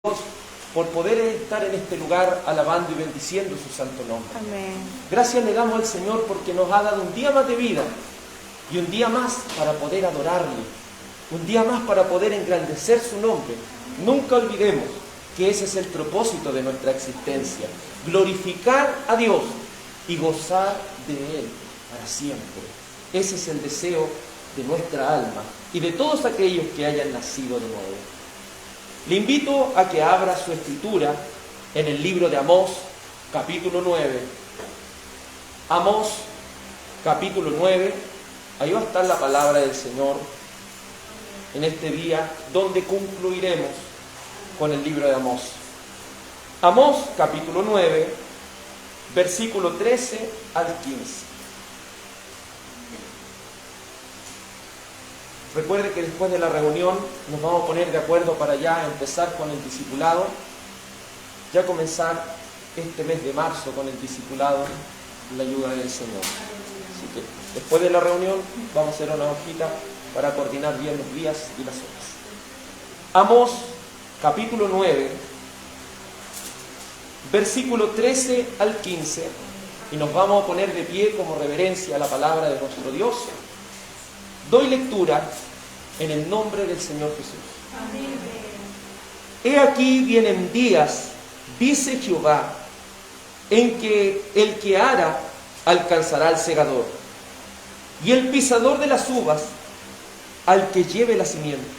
por poder estar en este lugar alabando y bendiciendo su santo nombre. Amén. Gracias le damos al Señor porque nos ha dado un día más de vida y un día más para poder adorarle, un día más para poder engrandecer su nombre. Nunca olvidemos que ese es el propósito de nuestra existencia, glorificar a Dios y gozar de Él para siempre. Ese es el deseo de nuestra alma y de todos aquellos que hayan nacido de nuevo. Le invito a que abra su escritura en el libro de Amós, capítulo 9. Amós, capítulo 9. Ahí va a estar la palabra del Señor en este día, donde concluiremos con el libro de Amós. Amós, capítulo 9, versículo 13 al 15. Recuerde que después de la reunión nos vamos a poner de acuerdo para ya empezar con el discipulado, ya comenzar este mes de marzo con el discipulado, la ayuda del Señor. Así que después de la reunión vamos a hacer una hojita para coordinar bien los días y las horas. Amós, capítulo 9, versículo 13 al 15, y nos vamos a poner de pie como reverencia a la palabra de nuestro Dios. Doy lectura en el nombre del Señor Jesús. Amén. He aquí vienen días, dice Jehová, en que el que ara alcanzará al segador, y el pisador de las uvas al que lleve la simiente.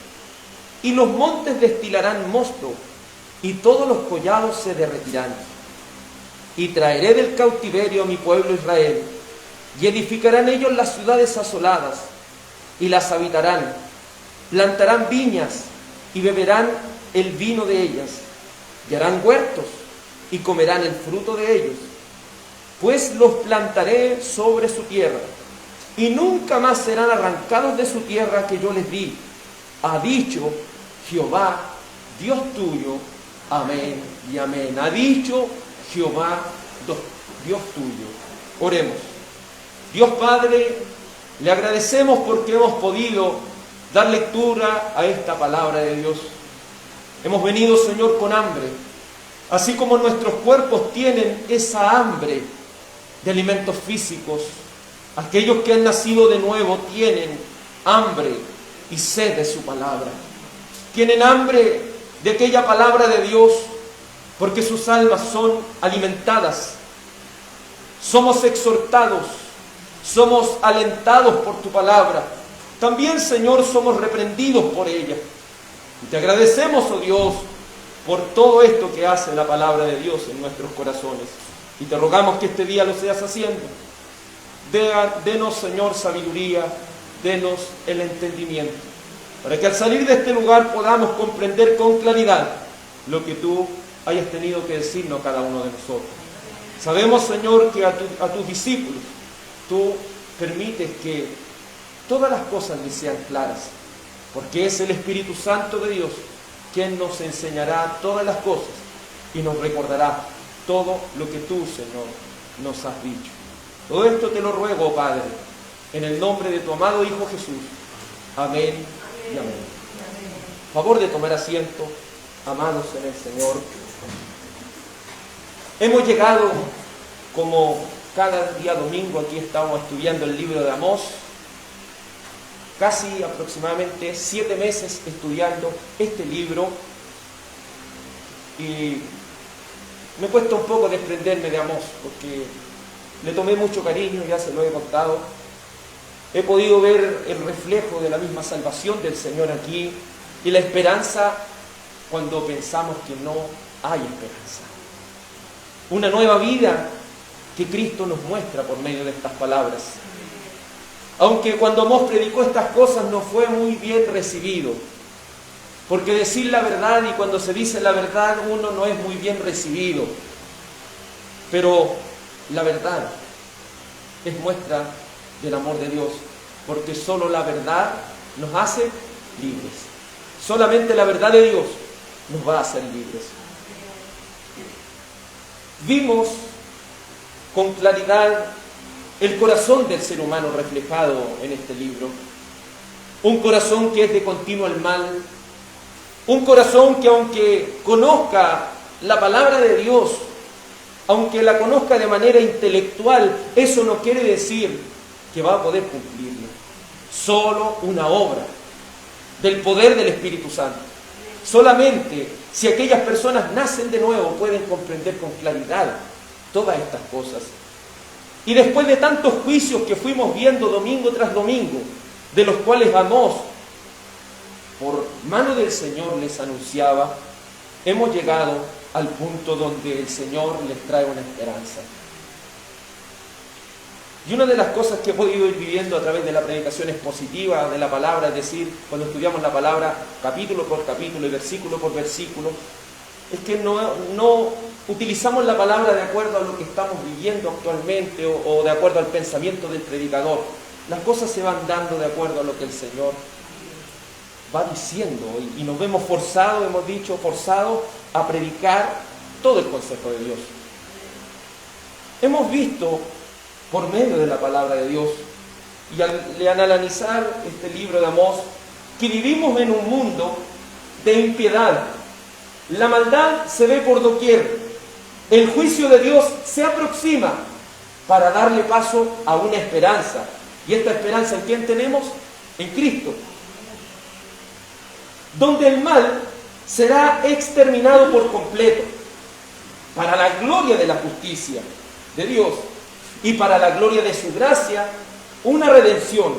Y los montes destilarán mosto, y todos los collados se derretirán. Y traeré del cautiverio a mi pueblo Israel, y edificarán ellos las ciudades asoladas, y las habitarán, plantarán viñas y beberán el vino de ellas, y harán huertos y comerán el fruto de ellos, pues los plantaré sobre su tierra, y nunca más serán arrancados de su tierra que yo les di, ha dicho Jehová, Dios tuyo. Amén y amén. Ha dicho Jehová, Dios tuyo. Oremos. Dios Padre, le agradecemos porque hemos podido dar lectura a esta palabra de Dios. Hemos venido, Señor, con hambre. Así como nuestros cuerpos tienen esa hambre de alimentos físicos, aquellos que han nacido de nuevo tienen hambre y sed de su palabra. Tienen hambre de aquella palabra de Dios porque sus almas son alimentadas. Somos exhortados, somos alentados por tu palabra. También, Señor, somos reprendidos por ella. Y te agradecemos, oh Dios, por todo esto que hace la palabra de Dios en nuestros corazones. Y te rogamos que este día lo seas haciendo. Denos, Señor, sabiduría, denos el entendimiento, para que al salir de este lugar podamos comprender con claridad lo que tú hayas tenido que decirnos a cada uno de nosotros. Sabemos, Señor, que a tus discípulos tú permites que todas las cosas les sean claras, porque es el Espíritu Santo de Dios quien nos enseñará todas las cosas y nos recordará todo lo que tú, Señor, nos has dicho. Todo esto te lo ruego, Padre, en el nombre de tu amado Hijo Jesús. Amén y amén. Favor de tomar asiento, amados en el Señor. Hemos llegado, como cada día domingo, aquí estamos estudiando el libro de Amós, casi aproximadamente 7 meses estudiando este libro, y me cuesta un poco desprenderme de Amós, porque le tomé mucho cariño, ya se lo he contado. He podido ver el reflejo de la misma salvación del Señor aquí y la esperanza cuando pensamos que no hay esperanza. Una nueva vida que Cristo nos muestra por medio de estas palabras. Aunque cuando Amós predicó estas cosas no fue muy bien recibido, porque decir la verdad, y cuando se dice la verdad uno no es muy bien recibido, pero la verdad es muestra del amor de Dios, porque solo la verdad nos hace libres. Solamente la verdad de Dios nos va a hacer libres. Vimos con claridad el corazón del ser humano reflejado en este libro. Un corazón que es de continuo al mal, Un corazón que aunque conozca la palabra de Dios, aunque la conozca de manera intelectual, eso no quiere decir que va a poder cumplirlo. Solo una obra del poder del Espíritu Santo. Solamente si aquellas personas nacen de nuevo pueden comprender con claridad todas estas cosas. Y después de tantos juicios que fuimos viendo domingo tras domingo, de los cuales Amós, por mano del Señor, les anunciaba, hemos llegado al punto donde el Señor les trae una esperanza. Y una de las cosas que he podido ir viviendo a través de la predicación expositiva de la palabra, es decir, cuando estudiamos la palabra capítulo por capítulo y versículo por versículo, es que no utilizamos la palabra de acuerdo a lo que estamos viviendo actualmente o de acuerdo al pensamiento del predicador. Las cosas se van dando de acuerdo a lo que el Señor va diciendo y nos vemos forzados, hemos dicho, forzados a predicar todo el consejo de Dios. Hemos visto por medio de la palabra de Dios y al analizar este libro de Amós que vivimos en un mundo de impiedad. La maldad se ve por doquier. El juicio de Dios se aproxima para darle paso a una esperanza. ¿Y esta esperanza en quién tenemos? En Cristo. Donde el mal será exterminado por completo, para la gloria de la justicia de Dios y para la gloria de su gracia, una redención,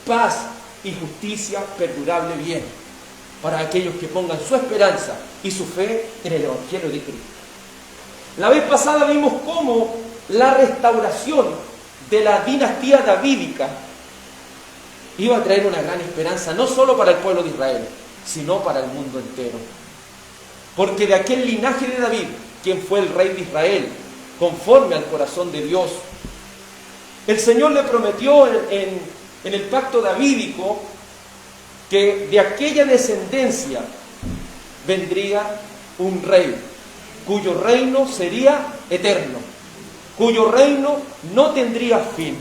paz y justicia perdurable viene para aquellos que pongan su esperanza y su fe en el Evangelio de Cristo. La vez pasada vimos cómo la restauración de la dinastía davídica iba a traer una gran esperanza, no solo para el pueblo de Israel, sino para el mundo entero. Porque de aquel linaje de David, quien fue el rey de Israel, conforme al corazón de Dios, el Señor le prometió en el pacto davídico que de aquella descendencia vendría un rey, cuyo reino sería eterno, cuyo reino no tendría fin.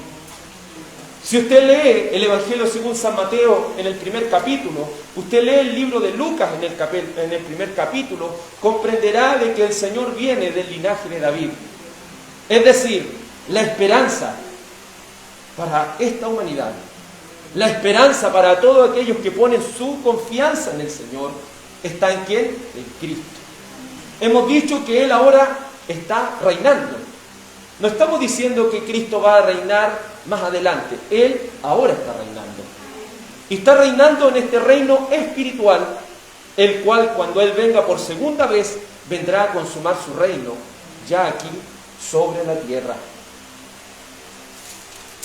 Si usted lee el Evangelio según San Mateo en el primer capítulo, usted lee el libro de Lucas en el primer capítulo, comprenderá de que el Señor viene del linaje de David. Es decir, la esperanza para esta humanidad, la esperanza para todos aquellos que ponen su confianza en el Señor, está en ¿quién? En Cristo. Hemos dicho que Él ahora está reinando. No estamos diciendo que Cristo va a reinar más adelante. Él ahora está reinando. Y está reinando en este reino espiritual, el cual cuando Él venga por segunda vez, vendrá a consumar su reino, ya aquí sobre la tierra.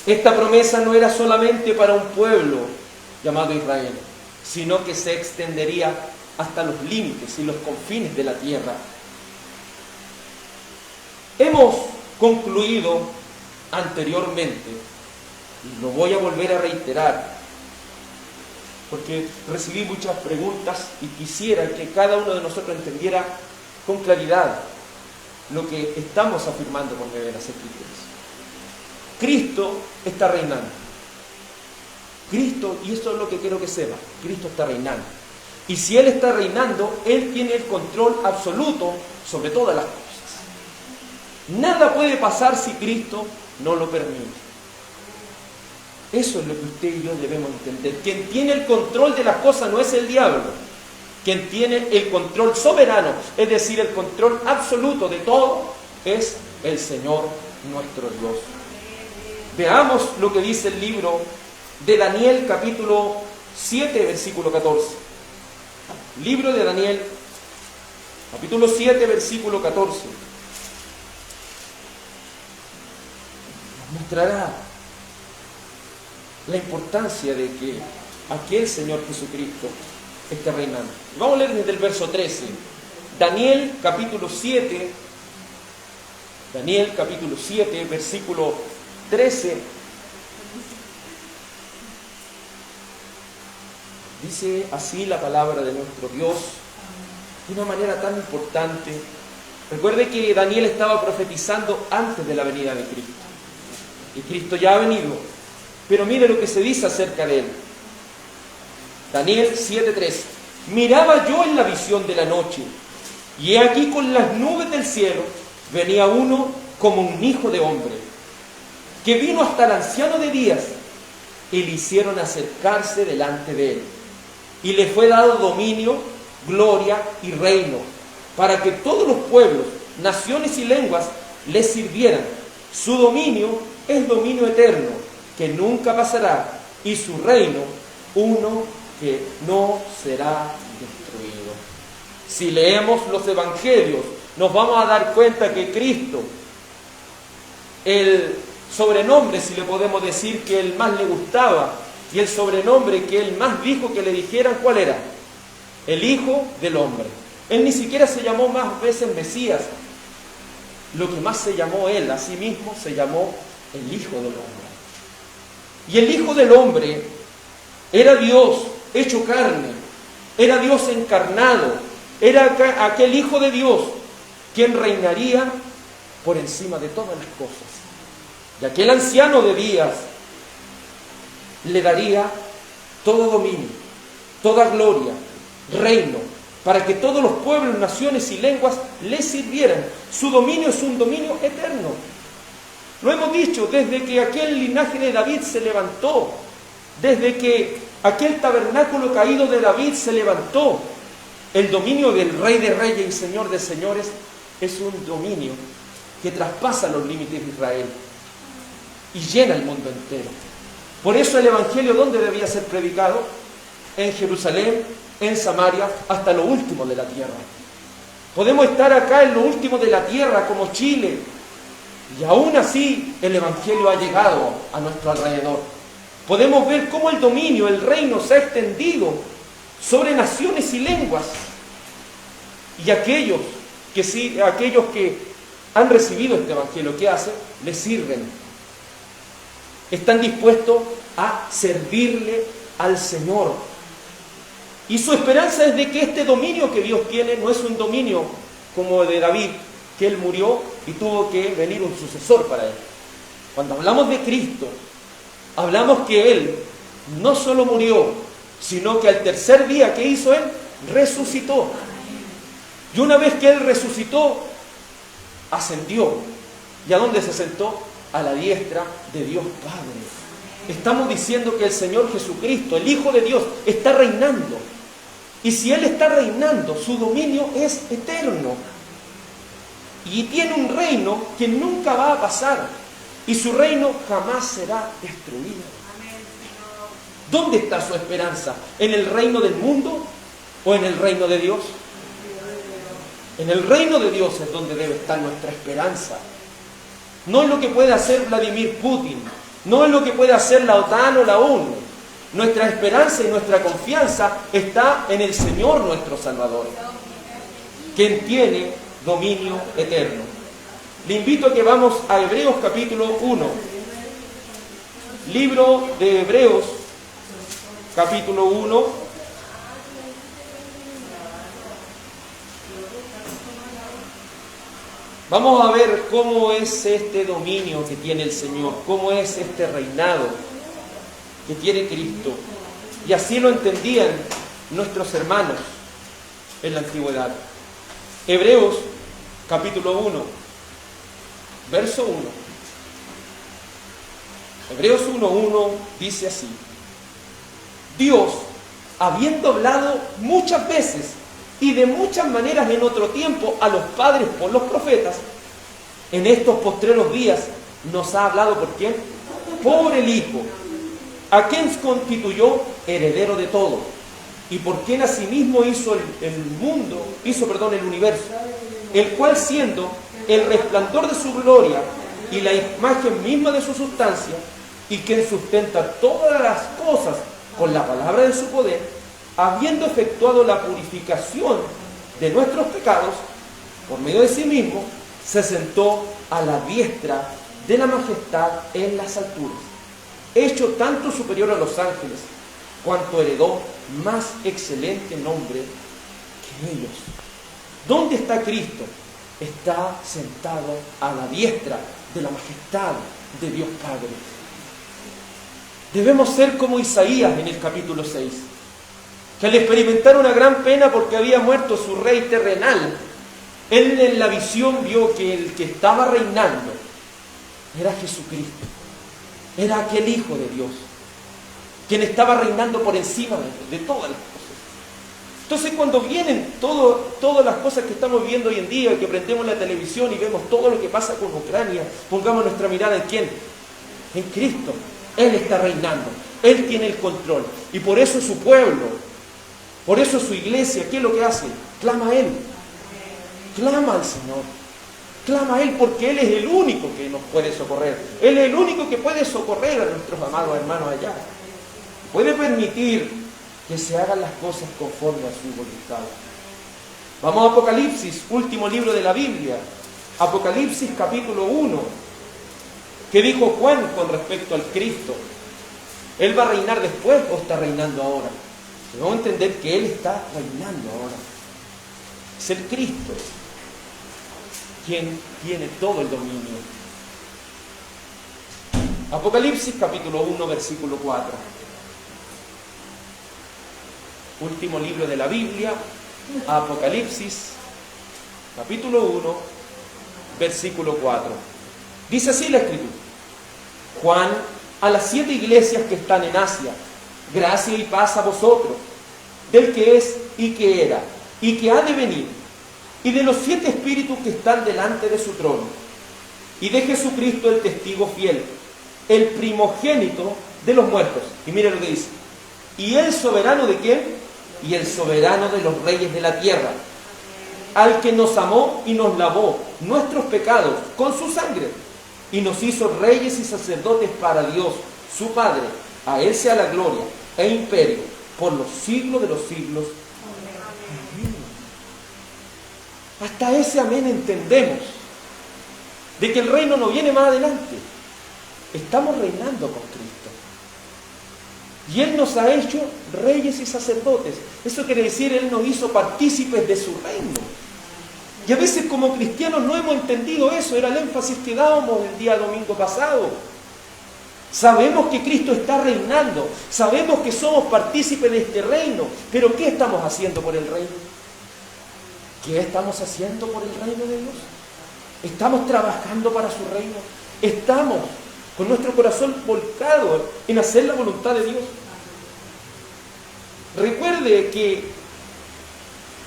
Esta promesa no era solamente para un pueblo llamado Israel, sino que se extendería hasta los límites y los confines de la tierra. Hemos concluido anteriormente, y lo voy a volver a reiterar, porque recibí muchas preguntas y quisiera que cada uno de nosotros entendiera con claridad lo que estamos afirmando por medio de las Escrituras. Cristo está reinando. Cristo, y esto es lo que quiero que sepa, Cristo está reinando. Y si Él está reinando, Él tiene el control absoluto sobre todas las cosas. Nada puede pasar si Cristo no lo permite. Eso es lo que usted y yo debemos entender. Quien tiene el control de las cosas no es el diablo. Quien tiene el control soberano, es decir, el control absoluto de todo, es el Señor nuestro Dios. Veamos lo que dice el libro de Daniel, capítulo 7, versículo 14. Libro de Daniel, capítulo 7, versículo 14. Nos mostrará la importancia de que aquel Señor Jesucristo esté reinando. Vamos a leer desde el verso 13. Daniel, capítulo 7. Daniel, capítulo 7, versículo 13. Dice así la palabra de nuestro Dios de una manera tan importante. Recuerde que Daniel estaba profetizando antes de la venida de Cristo. Y Cristo ya ha venido. Pero mire lo que se dice acerca de él. Daniel 7:13. miraba yo en la visión de la noche, y he aquí con las nubes del cielo venía uno como un hijo de hombre, que vino hasta el anciano de días, y le hicieron acercarse delante de él. Y le fue dado dominio, gloria y reino, para que todos los pueblos, naciones y lenguas le sirvieran. Su dominio es dominio eterno, que nunca pasará, y su reino, uno que no será destruido. Si leemos los evangelios, nos vamos a dar cuenta que Cristo, el sobrenombre, si le podemos decir, que él más le gustaba, y el sobrenombre que él más dijo que le dijeran, ¿cuál era? El Hijo del Hombre. Él ni siquiera se llamó más veces Mesías. Lo que más se llamó él a sí mismo se llamó el Hijo del Hombre. Y el Hijo del Hombre era Dios hecho carne, era Dios encarnado, era aquel Hijo de Dios quien reinaría por encima de todas las cosas. Y aquel anciano de días le daría todo dominio, toda gloria, reino, para que todos los pueblos, naciones y lenguas le sirvieran. Su dominio es un dominio eterno. Lo hemos dicho, desde que aquel linaje de David se levantó, desde que aquel tabernáculo caído de David se levantó, el dominio del Rey de Reyes y Señor de Señores es un dominio que traspasa los límites de Israel y llena el mundo entero. Por eso el Evangelio, ¿dónde debía ser predicado? En Jerusalén, en Samaria, hasta lo último de la tierra. Podemos estar acá en lo último de la tierra, como Chile, y aún así el Evangelio ha llegado a nuestro alrededor. Podemos ver cómo el dominio, el reino se ha extendido sobre naciones y lenguas. Y aquellos que han recibido este Evangelio, ¿qué hacen? Le sirven. Están dispuestos a servirle al Señor. Y su esperanza es de que este dominio que Dios tiene no es un dominio como de David, que él murió y tuvo que venir un sucesor para él. Cuando hablamos de Cristo, hablamos que Él no solo murió, sino que al tercer día, ¿qué hizo Él? Resucitó. Y una vez que Él resucitó, ascendió. ¿Y a dónde se sentó? A la diestra de Dios Padre. Estamos diciendo que el Señor Jesucristo, el Hijo de Dios, está reinando. Y si Él está reinando, su dominio es eterno. Y tiene un reino que nunca va a pasar. Y su reino jamás será destruido. ¿Dónde está su esperanza? ¿En el reino del mundo o en el reino de Dios? En el reino de Dios es donde debe estar nuestra esperanza. No es lo que puede hacer Vladimir Putin, no es lo que puede hacer la OTAN o la ONU. Nuestra esperanza y nuestra confianza está en el Señor nuestro Salvador, quien tiene dominio eterno. Le invito a que vamos a Hebreos capítulo 1. Libro de Hebreos capítulo 1. Vamos a ver cómo es este dominio que tiene el Señor, cómo es este reinado que tiene Cristo. Y así lo entendían nuestros hermanos en la antigüedad. Hebreos capítulo 1, verso 1. Hebreos 1:1 dice así: Dios, habiendo hablado muchas veces y de muchas maneras en otro tiempo a los padres por los profetas, en estos postreros días nos ha hablado ¿por quién? Por el Hijo, a quien constituyó heredero de todo, y por quien asimismo hizo el universo, el cual siendo el resplandor de su gloria y la imagen misma de su sustancia, y quien sustenta todas las cosas con la palabra de su poder, habiendo efectuado la purificación de nuestros pecados, por medio de sí mismo, se sentó a la diestra de la majestad en las alturas, hecho tanto superior a los ángeles, cuanto heredó más excelente nombre que ellos. ¿Dónde está Cristo? Está sentado a la diestra de la majestad de Dios Padre. Debemos ser como Isaías en el capítulo 6. que al experimentar una gran pena porque había muerto su rey terrenal, él en la visión vio que el que estaba reinando era Jesucristo, era aquel Hijo de Dios, quien estaba reinando por encima de todas las cosas. Entonces cuando vienen todas las cosas que estamos viendo hoy en día, que prendemos la televisión y vemos todo lo que pasa con Ucrania, pongamos nuestra mirada ¿en quién? En Cristo. Él está reinando, Él tiene el control. Y por eso su pueblo, por eso su iglesia, ¿qué es lo que hace? Clama a Él, clama al Señor, clama a Él, porque Él es el único que nos puede socorrer. Él es el único que puede socorrer a nuestros amados hermanos allá. Puede permitir que se hagan las cosas conforme a su voluntad. Vamos a Apocalipsis, último libro de la Biblia. Apocalipsis capítulo 1. ¿Qué dijo Juan con respecto al Cristo? ¿Él va a reinar después o está reinando ahora? Vamos a entender que Él está reinando ahora. Es el Cristo quien tiene todo el dominio. Apocalipsis capítulo 1, versículo 4. Último libro de la Biblia, Apocalipsis, capítulo 1, versículo 4. Dice así la Escritura: Juan, a las 7 iglesias que están en Asia, gracia y paz a vosotros, del que es y que era, y que ha de venir, y de los 7 espíritus que están delante de su trono, y de Jesucristo el testigo fiel, el primogénito de los muertos. Y mire lo que dice: ¿y el soberano de quién? Y el soberano de los reyes de la tierra, al que nos amó y nos lavó nuestros pecados con su sangre, y nos hizo reyes y sacerdotes para Dios, su Padre. A Él sea la gloria e imperio por los siglos de los siglos. Amén. Hasta ese amén entendemos de que el reino no viene más adelante. Estamos reinando con Cristo. Y Él nos ha hecho reyes y sacerdotes. Eso quiere decir, Él nos hizo partícipes de su reino. Y a veces como cristianos no hemos entendido eso. Era el énfasis que dábamos el día domingo pasado. Sabemos que Cristo está reinando. Sabemos que somos partícipes de este reino. Pero ¿qué estamos haciendo por el reino? ¿Qué estamos haciendo por el reino de Dios? ¿Estamos trabajando para su reino? ¿Estamos con nuestro corazón volcado en hacer la voluntad de Dios? Recuerde que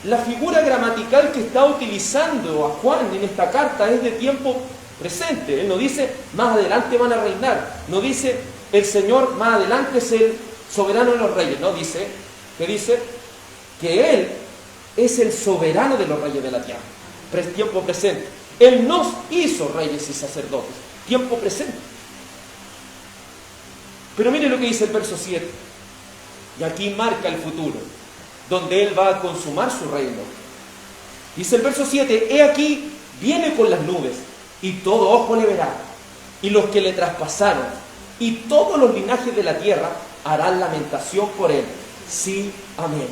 la figura gramatical que está utilizando a Juan en esta carta es de tiempo presente. Él no dice, más adelante van a reinar. No dice, el Señor más adelante es el soberano de los reyes. No, dice, que dice que Él es el soberano de los reyes de la tierra. Tiempo presente. Él nos hizo reyes y sacerdotes. Tiempo presente. Pero mire lo que dice el verso 7. Y aquí marca el futuro, donde Él va a consumar su reino. Dice el verso 7, he aquí, viene con las nubes, y todo ojo le verá, y los que le traspasaron, y todos los linajes de la tierra harán lamentación por Él. Sí, amén.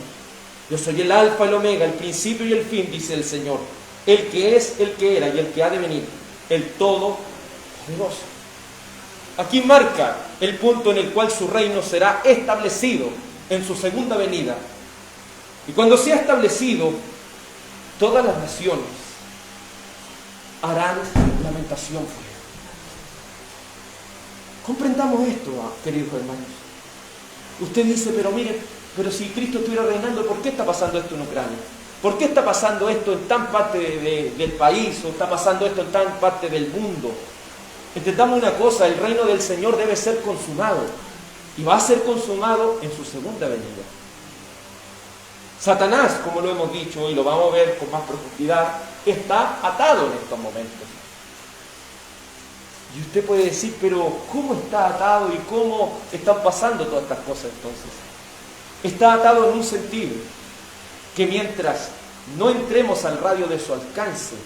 Yo soy el alfa y el omega, el principio y el fin, dice el Señor, el que es, el que era y el que ha de venir, el Todopoderoso. Aquí marca el punto en el cual su reino será establecido en su segunda venida. Y cuando sea establecido, todas las naciones harán lamentación por Él. Comprendamos esto, queridos hermanos. Usted dice, pero mire, pero si Cristo estuviera reinando, ¿por qué está pasando esto en Ucrania? ¿Por qué está pasando esto en tan parte del país o está pasando esto en tan parte del mundo? Entendamos una cosa, el reino del Señor debe ser consumado y va a ser consumado en su segunda venida. Satanás, como lo hemos dicho y lo vamos a ver con más profundidad, está atado en estos momentos. Y usted puede decir, pero ¿cómo está atado y cómo están pasando todas estas cosas entonces? Está atado en un sentido, que mientras no entremos al radio de su alcance,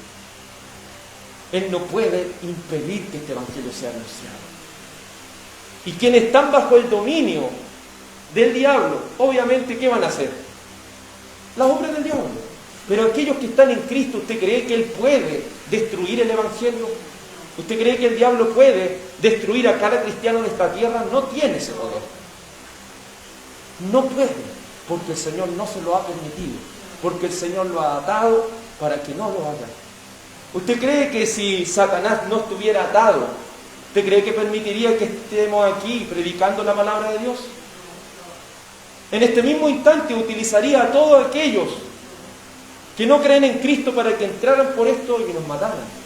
Él no puede impedir que este evangelio sea anunciado. Y quienes están bajo el dominio del diablo, obviamente, ¿qué van a hacer? Las obras del diablo. Pero aquellos que están en Cristo, ¿usted cree que Él puede destruir el evangelio? ¿Usted cree que el diablo puede destruir a cada cristiano de esta tierra? No tiene ese poder. No puede. porque el Señor no se lo ha permitido, porque el Señor lo ha atado para que no lo haga. ¿Usted cree que si Satanás no estuviera atado, usted cree que permitiría que estemos aquí predicando la palabra de Dios? En este mismo instante utilizaría a todos aquellos que no creen en Cristo para que entraran por esto y nos mataran.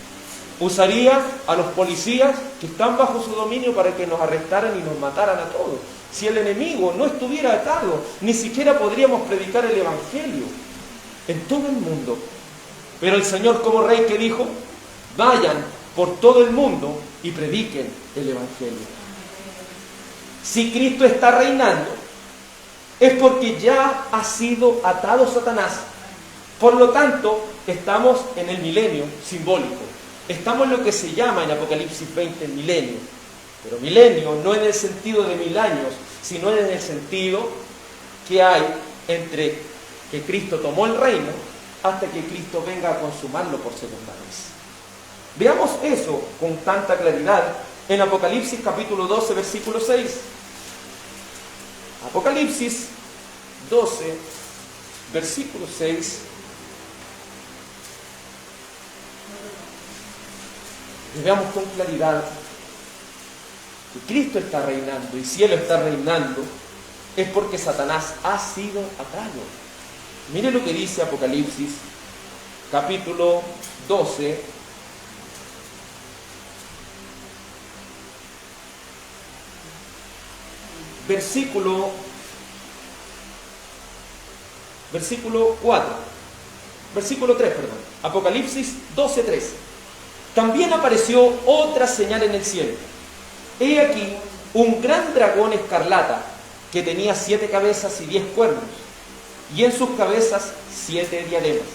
Usaría a los policías que están bajo su dominio para que nos arrestaran y nos mataran a todos. Si el enemigo no estuviera atado, ni siquiera podríamos predicar el Evangelio en todo el mundo. Pero el Señor, como Rey, que dijo: vayan por todo el mundo y prediquen el Evangelio. Si Cristo está reinando, es porque ya ha sido atado Satanás. Por lo tanto, estamos en el milenio simbólico. Estamos en lo que se llama en Apocalipsis 20 el milenio. Pero milenio no en el sentido de 1000 años, sino en el sentido que hay entre que Cristo tomó el reino hasta que Cristo venga a consumarlo por segunda vez. Veamos eso con tanta claridad en Apocalipsis capítulo 12, versículo 6. Apocalipsis 12, versículo 6. Y veamos con claridad que Cristo está reinando, y si Él está reinando, es porque Satanás ha sido atado. Mire lo que dice Apocalipsis, capítulo 12, versículo 4, versículo 3, perdón. Apocalipsis 12, 3. También apareció otra señal en el cielo. He aquí un gran dragón escarlata que tenía 7 cabezas y 10 cuernos, y en sus cabezas 7 diademas.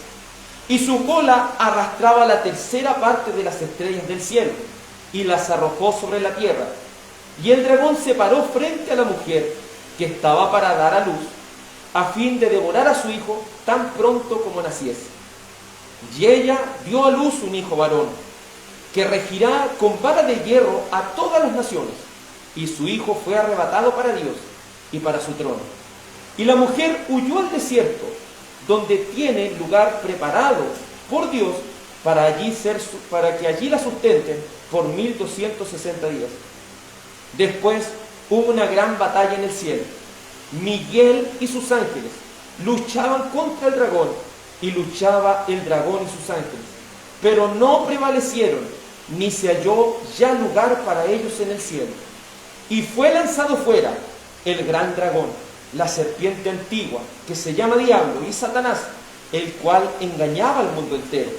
Y su cola arrastraba la tercera parte de las estrellas del cielo, y las arrojó sobre la tierra. Y el dragón se paró frente a la mujer que estaba para dar a luz, a fin de devorar a su hijo tan pronto como naciese. Y ella dio a luz un hijo varón, que regirá con vara de hierro a todas las naciones, y su hijo fue arrebatado para Dios y para su trono. Y la mujer huyó al desierto, donde tiene lugar preparado por Dios para que allí la sustenten por 1260 días. Después hubo una gran batalla en el cielo. Miguel y sus ángeles luchaban contra el dragón, y luchaba el dragón y sus ángeles, pero no prevalecieron, ni se halló ya lugar para ellos en el cielo. Y fue lanzado fuera el gran dragón, la serpiente antigua, que se llama Diablo y Satanás, el cual engañaba al mundo entero.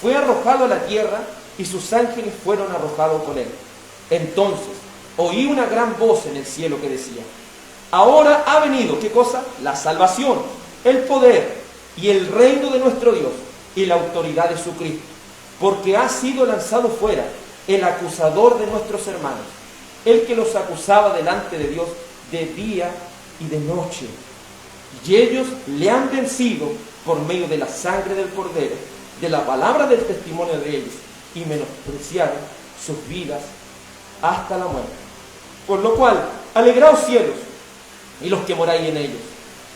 Fue arrojado a la tierra, y sus ángeles fueron arrojados con él. Entonces oí una gran voz en el cielo que decía: ahora ha venido, ¿qué cosa? La salvación, el poder y el reino de nuestro Dios y la autoridad de su Cristo, porque ha sido lanzado fuera el acusador de nuestros hermanos, el que los acusaba delante de Dios de día y de noche. Y ellos le han vencido por medio de la sangre del Cordero, de la palabra del testimonio de ellos, y menospreciaron sus vidas hasta la muerte. Por lo cual, alegraos cielos y los que moráis en ellos.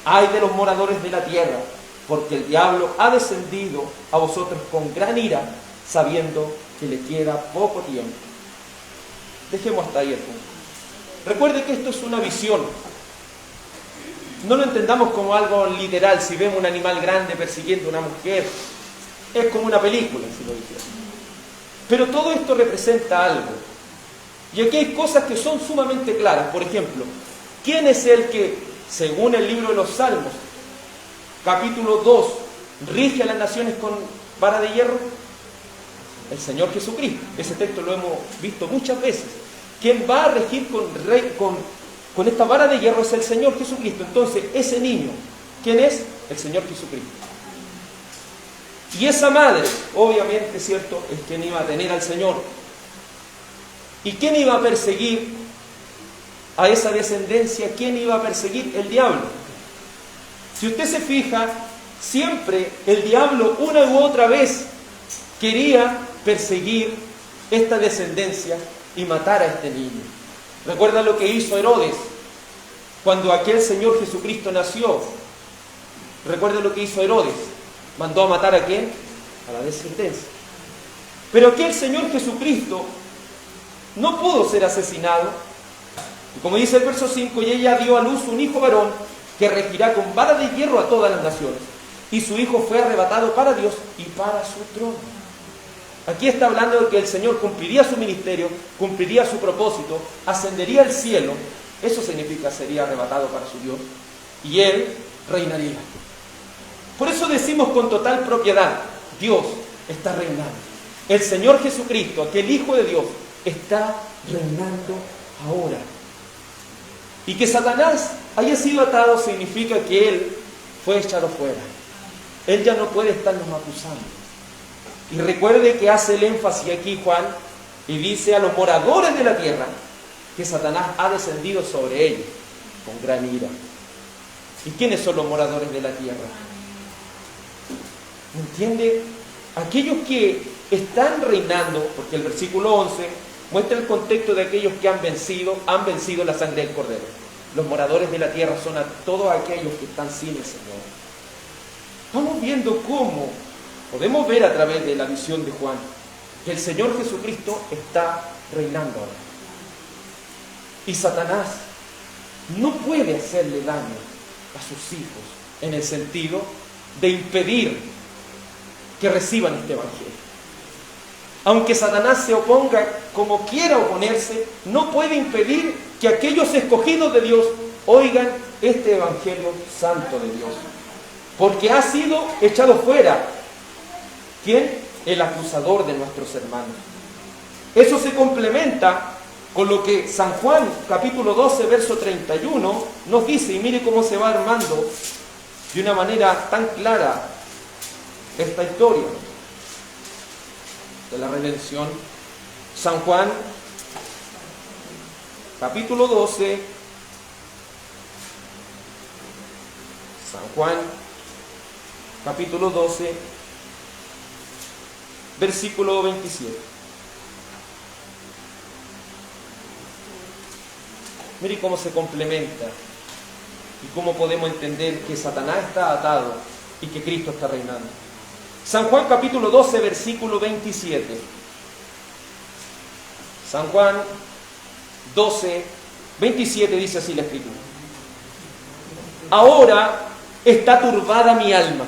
Ay de los moradores de la tierra, porque el diablo ha descendido a vosotros con gran ira, sabiendo que le queda poco tiempo. Dejemos hasta ahí el punto. Recuerde que esto es una visión. No lo entendamos como algo literal. Si vemos un animal grande persiguiendo a una mujer, es como una película, si lo dijera. Pero todo esto representa algo. Y aquí hay cosas que son sumamente claras. Por ejemplo, ¿quién es el que, según el libro de los Salmos, capítulo 2, rige a las naciones con vara de hierro? El Señor Jesucristo. Ese texto lo hemos visto muchas veces. Quien va a regir con esta vara de hierro es el Señor Jesucristo. Entonces, ese niño, ¿quién es? El Señor Jesucristo. Y esa madre, obviamente, ¿cierto?, es quien iba a tener al Señor. ¿Y quién iba a perseguir a esa descendencia? ¿Quién iba a perseguir? El diablo. Si usted se fija, siempre el diablo una u otra vez quería perseguir esta descendencia y matar a este niño. ¿Recuerda lo que hizo Herodes cuando aquel Señor Jesucristo nació? Recuerde lo que hizo Herodes. Mandó a matar ¿a quién? A la descendencia. Pero aquí el Señor Jesucristo no pudo ser asesinado. Y como dice el verso 5, y ella dio a luz un hijo varón que regirá con vara de hierro a todas las naciones. Y su hijo fue arrebatado para Dios y para su trono. Aquí está hablando de que el Señor cumpliría su ministerio, cumpliría su propósito, ascendería al cielo. Eso significa sería arrebatado para su Dios. Y Él reinaría. Por eso decimos con total propiedad, Dios está reinando. El Señor Jesucristo, aquel Hijo de Dios, está reinando ahora. Y que Satanás haya sido atado significa que Él fue echado fuera. Él ya no puede estarnos acusando. Y recuerde que hace el énfasis aquí Juan y dice a los moradores de la tierra que Satanás ha descendido sobre ellos con gran ira. ¿Y quiénes son los moradores de la tierra? ¿Entiende? Aquellos que están reinando, porque el versículo 11 muestra el contexto de aquellos que han vencido la sangre del Cordero. Los moradores de la tierra son a todos aquellos que están sin el Señor. Estamos viendo cómo podemos ver a través de la visión de Juan que el Señor Jesucristo está reinando ahora. Y Satanás no puede hacerle daño a sus hijos en el sentido de impedir que reciban este evangelio. Aunque Satanás se oponga como quiera oponerse, no puede impedir que aquellos escogidos de Dios oigan este evangelio santo de Dios. Porque ha sido echado fuera. ¿Quién? El acusador de nuestros hermanos. Eso se complementa con lo que San Juan, capítulo 12, verso 31, nos dice, y mire cómo se va armando de una manera tan clara esta historia de la redención. San Juan, capítulo 12, San Juan, capítulo 12, versículo 27. Mire cómo se complementa y cómo podemos entender que Satanás está atado y que Cristo está reinando. San Juan capítulo 12, versículo 27. San Juan 12, 27 dice así la Escritura. Ahora está turbada mi alma.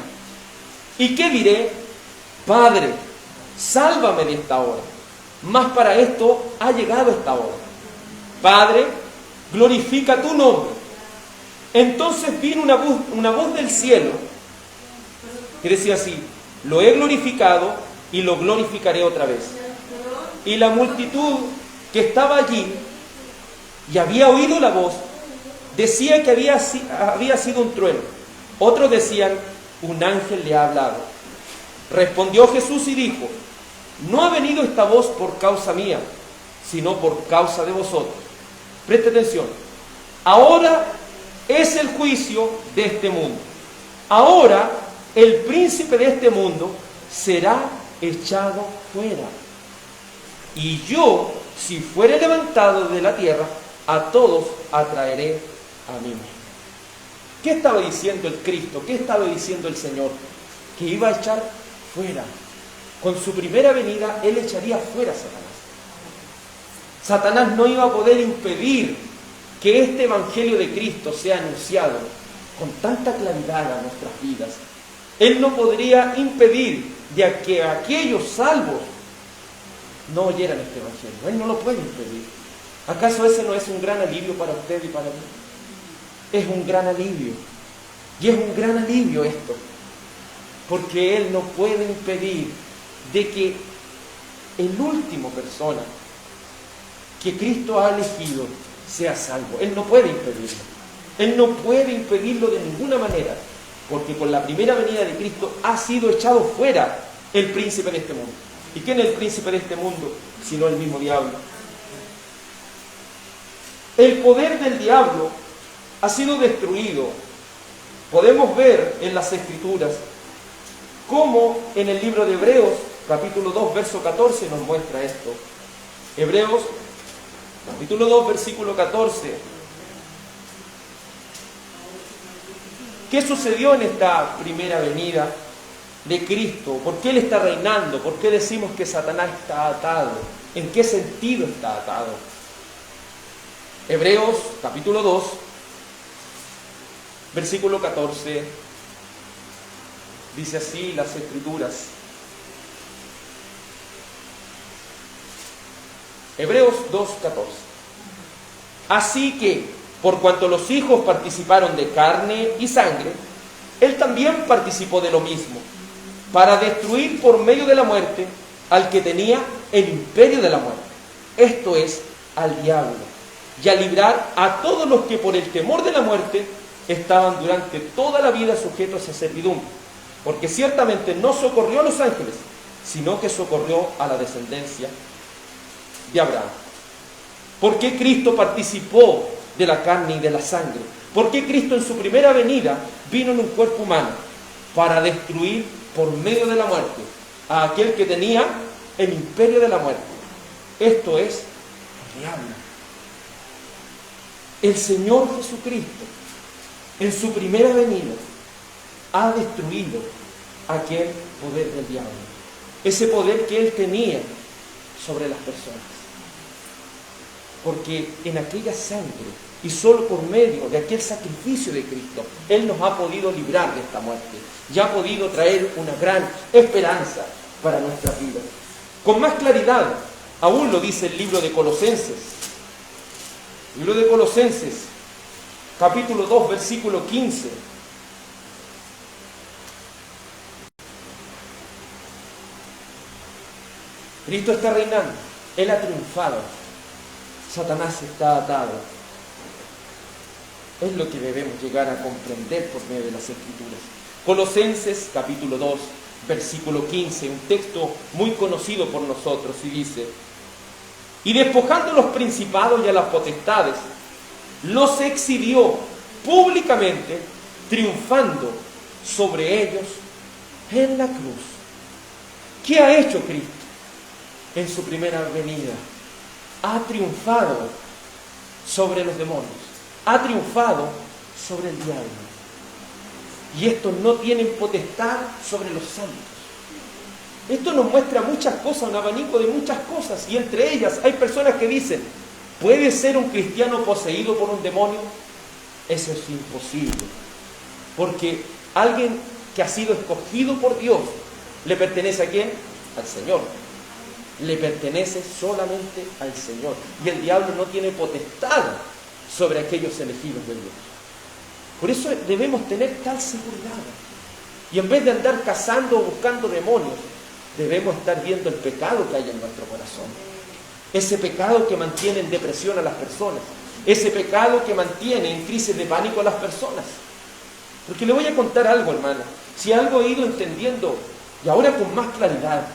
¿Y qué diré? Padre, sálvame de esta hora. Mas para esto ha llegado esta hora. Padre, glorifica tu nombre. Entonces vino una voz del cielo que decía así: lo he glorificado y lo glorificaré otra vez. Y la multitud que estaba allí y había oído la voz decía que había sido un trueno. Otros decían: un ángel le ha hablado. Respondió Jesús y dijo: no ha venido esta voz por causa mía, sino por causa de vosotros. Preste atención. Ahora es el juicio de este mundo. Ahora el príncipe de este mundo será echado fuera. Y yo, si fuere levantado de la tierra, a todos atraeré a mí mismo. ¿Qué estaba diciendo el Cristo? ¿Qué estaba diciendo el Señor? Que iba a echar fuera. Con su primera venida, Él echaría fuera a Satanás. Satanás no iba a poder impedir que este evangelio de Cristo sea anunciado con tanta claridad a nuestras vidas. Él no podría impedir de que aquellos salvos no oyeran este evangelio. Él no lo puede impedir. ¿Acaso ese no es un gran alivio para usted y para mí? Es un gran alivio. Y es un gran alivio esto. Porque Él no puede impedir de que el último persona que Cristo ha elegido sea salvo. Él no puede impedirlo. Él no puede impedirlo de ninguna manera. Porque con la primera venida de Cristo ha sido echado fuera el príncipe de este mundo. ¿Y quién es el príncipe de este mundo? Sino el mismo diablo. El poder del diablo ha sido destruido. Podemos ver en las Escrituras cómo en el libro de Hebreos, capítulo 2, verso 14, nos muestra esto. Hebreos, capítulo 2, versículo 14. ¿Qué sucedió en esta primera venida de Cristo? ¿Por qué Él está reinando? ¿Por qué decimos que Satanás está atado? ¿En qué sentido está atado? Hebreos capítulo 2, versículo 14, dice así las Escrituras. Hebreos 2, 14. Así que, por cuanto los hijos participaron de carne y sangre, Él también participó de lo mismo, para destruir por medio de la muerte al que tenía el imperio de la muerte, esto es, al diablo, y a librar a todos los que por el temor de la muerte estaban durante toda la vida sujetos a servidumbre, porque ciertamente no socorrió a los ángeles, sino que socorrió a la descendencia de Abraham. ¿Por qué Cristo participó de la carne y de la sangre? ¿Por qué Cristo en su primera venida vino en un cuerpo humano? Para destruir por medio de la muerte a aquel que tenía el imperio de la muerte. Esto es el diablo. El Señor Jesucristo, en su primera venida, ha destruido aquel poder del diablo. Ese poder que Él tenía sobre las personas. Porque en aquella sangre, y solo por medio de aquel sacrificio de Cristo, Él nos ha podido librar de esta muerte. Y ha podido traer una gran esperanza para nuestra vida. Con más claridad, aún lo dice el libro de Colosenses. El libro de Colosenses, capítulo 2, versículo 15. Cristo está reinando. Él ha triunfado. Satanás está atado. Es lo que debemos llegar a comprender por medio de las Escrituras. Colosenses capítulo 2, versículo 15, un texto muy conocido por nosotros, y dice: y despojando a los principados y a las potestades, los exhibió públicamente, triunfando sobre ellos en la cruz. ¿Qué ha hecho Cristo en su primera venida? Ha triunfado sobre los demonios, ha triunfado sobre el diablo. Y estos no tienen potestad sobre los santos. Esto nos muestra muchas cosas, un abanico de muchas cosas, y entre ellas hay personas que dicen: ¿puede ser un cristiano poseído por un demonio? Eso es imposible, porque alguien que ha sido escogido por Dios, ¿le pertenece a quién? Al Señor. Le pertenece solamente al Señor, y el diablo no tiene potestad sobre aquellos elegidos de Dios. Por eso debemos tener tal seguridad, y en vez de andar cazando o buscando demonios, debemos estar viendo el pecado que hay en nuestro corazón. Ese pecado que mantiene en depresión a las personas. Ese pecado que mantiene en crisis de pánico a las personas. Porque le voy a contar algo, hermano. Si algo he ido entendiendo, y ahora con más claridad,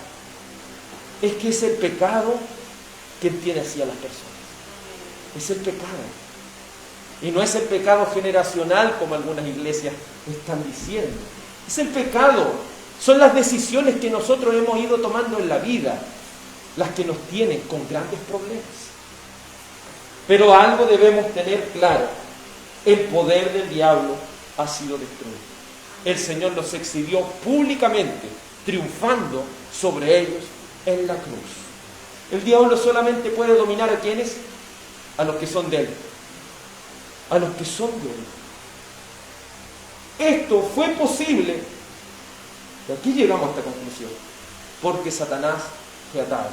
es que es el pecado que tiene así a las personas. Es el pecado. Y no es el pecado generacional como algunas iglesias están diciendo. Es el pecado. Son las decisiones que nosotros hemos ido tomando en la vida las que nos tienen con grandes problemas. Pero algo debemos tener claro: el poder del diablo ha sido destruido. El Señor los exhibió públicamente, triunfando sobre ellos en la cruz. El diablo solamente puede dominar ¿a quiénes? A los que son de Él. A los que son de Él. Esto fue posible, y aquí llegamos a esta conclusión, porque Satanás fue atado.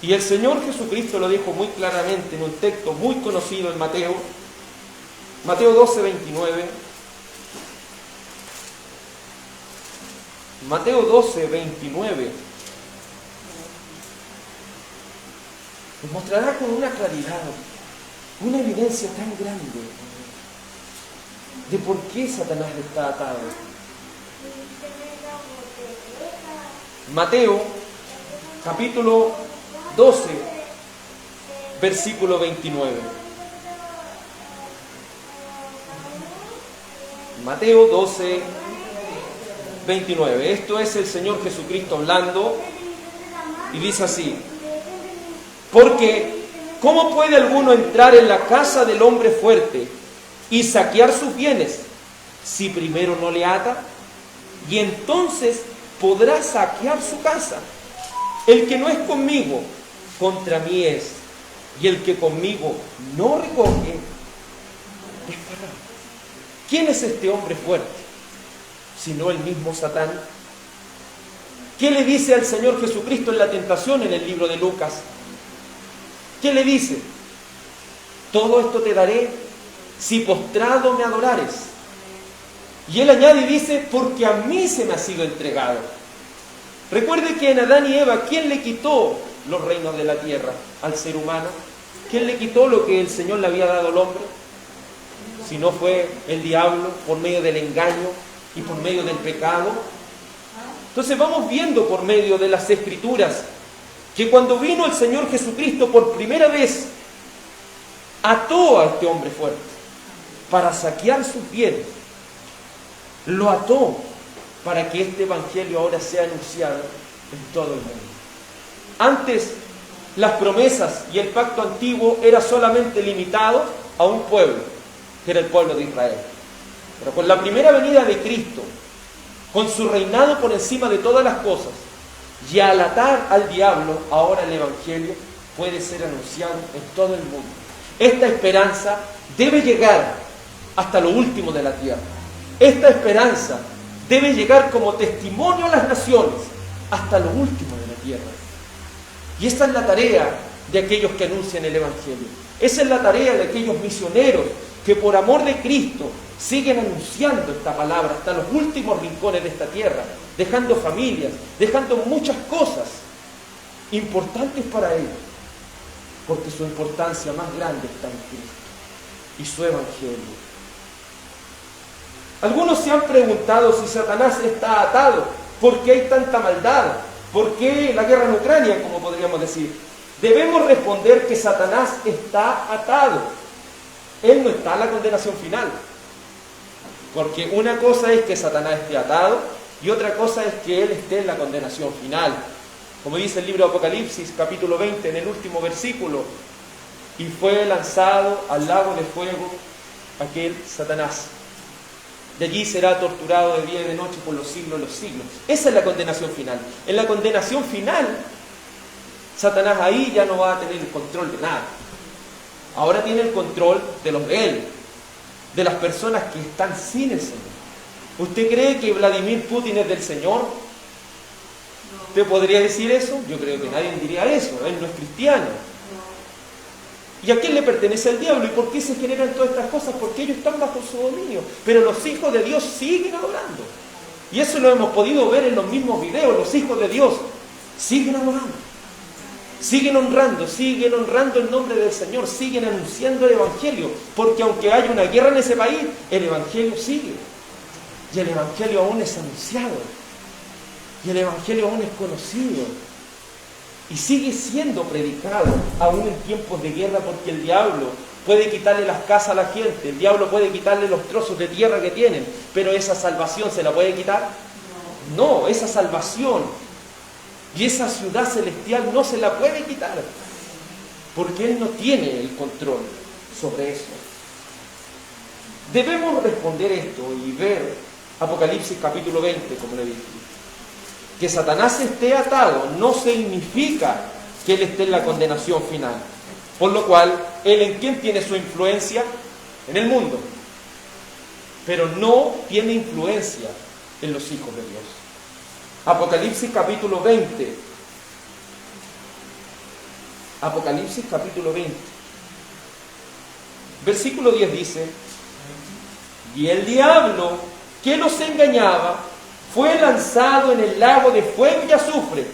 Y el Señor Jesucristo lo dijo muy claramente en un texto muy conocido en Mateo 12, 29. Mateo 12, 29. Nos mostrará con una claridad, una evidencia tan grande de por qué Satanás está atado. Mateo, capítulo 12, versículo 29. Mateo 12, 29. Esto es el Señor Jesucristo hablando, y dice así: porque ¿cómo puede alguno entrar en la casa del hombre fuerte y saquear sus bienes si primero no le ata? Y entonces podrá saquear su casa. El que no es conmigo, contra mí es. Y el que conmigo no recoge, desparrama. ¿Quién es este hombre fuerte? Sino el mismo Satán. ¿Qué le dice al Señor Jesucristo en la tentación en el libro de Lucas? ¿Qué le dice? Todo esto te daré si postrado me adorares. Y él añade y dice, porque a mí se me ha sido entregado. Recuerde que en Adán y Eva, ¿quién le quitó los reinos de la tierra al ser humano? ¿Quién le quitó lo que el Señor le había dado al hombre? Si no fue el diablo, por medio del engaño y por medio del pecado. Entonces vamos viendo por medio de las Escrituras que cuando vino el Señor Jesucristo por primera vez, ató a este hombre fuerte para saquear sus bienes. Lo ató para que este evangelio ahora sea anunciado en todo el mundo. Antes, las promesas y el pacto antiguo era solamente limitado a un pueblo, que era el pueblo de Israel. Pero con la primera venida de Cristo, con su reinado por encima de todas las cosas, y al atar al diablo, ahora el evangelio puede ser anunciado en todo el mundo. Esta esperanza debe llegar hasta lo último de la tierra. Esta esperanza debe llegar como testimonio a las naciones hasta lo último de la tierra. Y esta es la tarea de aquellos que anuncian el evangelio. Esa es la tarea de aquellos misioneros que por amor de Cristo siguen anunciando esta palabra hasta los últimos rincones de esta tierra, dejando familias, dejando muchas cosas importantes para ellos, porque su importancia más grande está en Cristo y su evangelio. Algunos se han preguntado si Satanás está atado, ¿por qué hay tanta maldad? ¿Por qué la guerra en Ucrania, como podríamos decir? Debemos responder que Satanás está atado. Él no está en la condenación final. Porque una cosa es que Satanás esté atado y otra cosa es que él esté en la condenación final. Como dice el libro de Apocalipsis, capítulo 20, en el último versículo, y fue lanzado al lago de fuego aquel Satanás. De allí será torturado de día y de noche por los siglos de los siglos. Esa es la condenación final. En la condenación final, Satanás ahí ya no va a tener el control de nada. Ahora tiene el control de los de él, de las personas que están sin el Señor. ¿Usted cree que Vladimir Putin es del Señor? ¿Usted podría decir eso? Yo creo que nadie diría eso. Él no es cristiano. ¿Y a quién le pertenece el diablo? ¿Y por qué se generan todas estas cosas? Porque ellos están bajo su dominio. Pero los hijos de Dios siguen adorando. Y eso lo hemos podido ver en los mismos videos. Los hijos de Dios siguen adorando. Siguen honrando el nombre del Señor. Siguen anunciando el evangelio. Porque aunque haya una guerra en ese país, el evangelio sigue. Y el evangelio aún es anunciado. Y el evangelio aún es conocido. Y sigue siendo predicado aún en tiempos de guerra, porque el diablo puede quitarle las casas a la gente, el diablo puede quitarle los trozos de tierra que tienen, pero esa salvación ¿se la puede quitar? No, esa salvación y esa ciudad celestial no se la puede quitar, porque él no tiene el control sobre eso. Debemos responder esto y ver Apocalipsis capítulo 20, como le dije. Que Satanás esté atado no significa que él esté en la condenación final. Por lo cual, él ¿en quién tiene su influencia? En el mundo. Pero no tiene influencia en los hijos de Dios. Apocalipsis capítulo 20. Apocalipsis capítulo 20. Versículo 10 dice: y el diablo que los engañaba fue lanzado en el lago de fuego y azufre,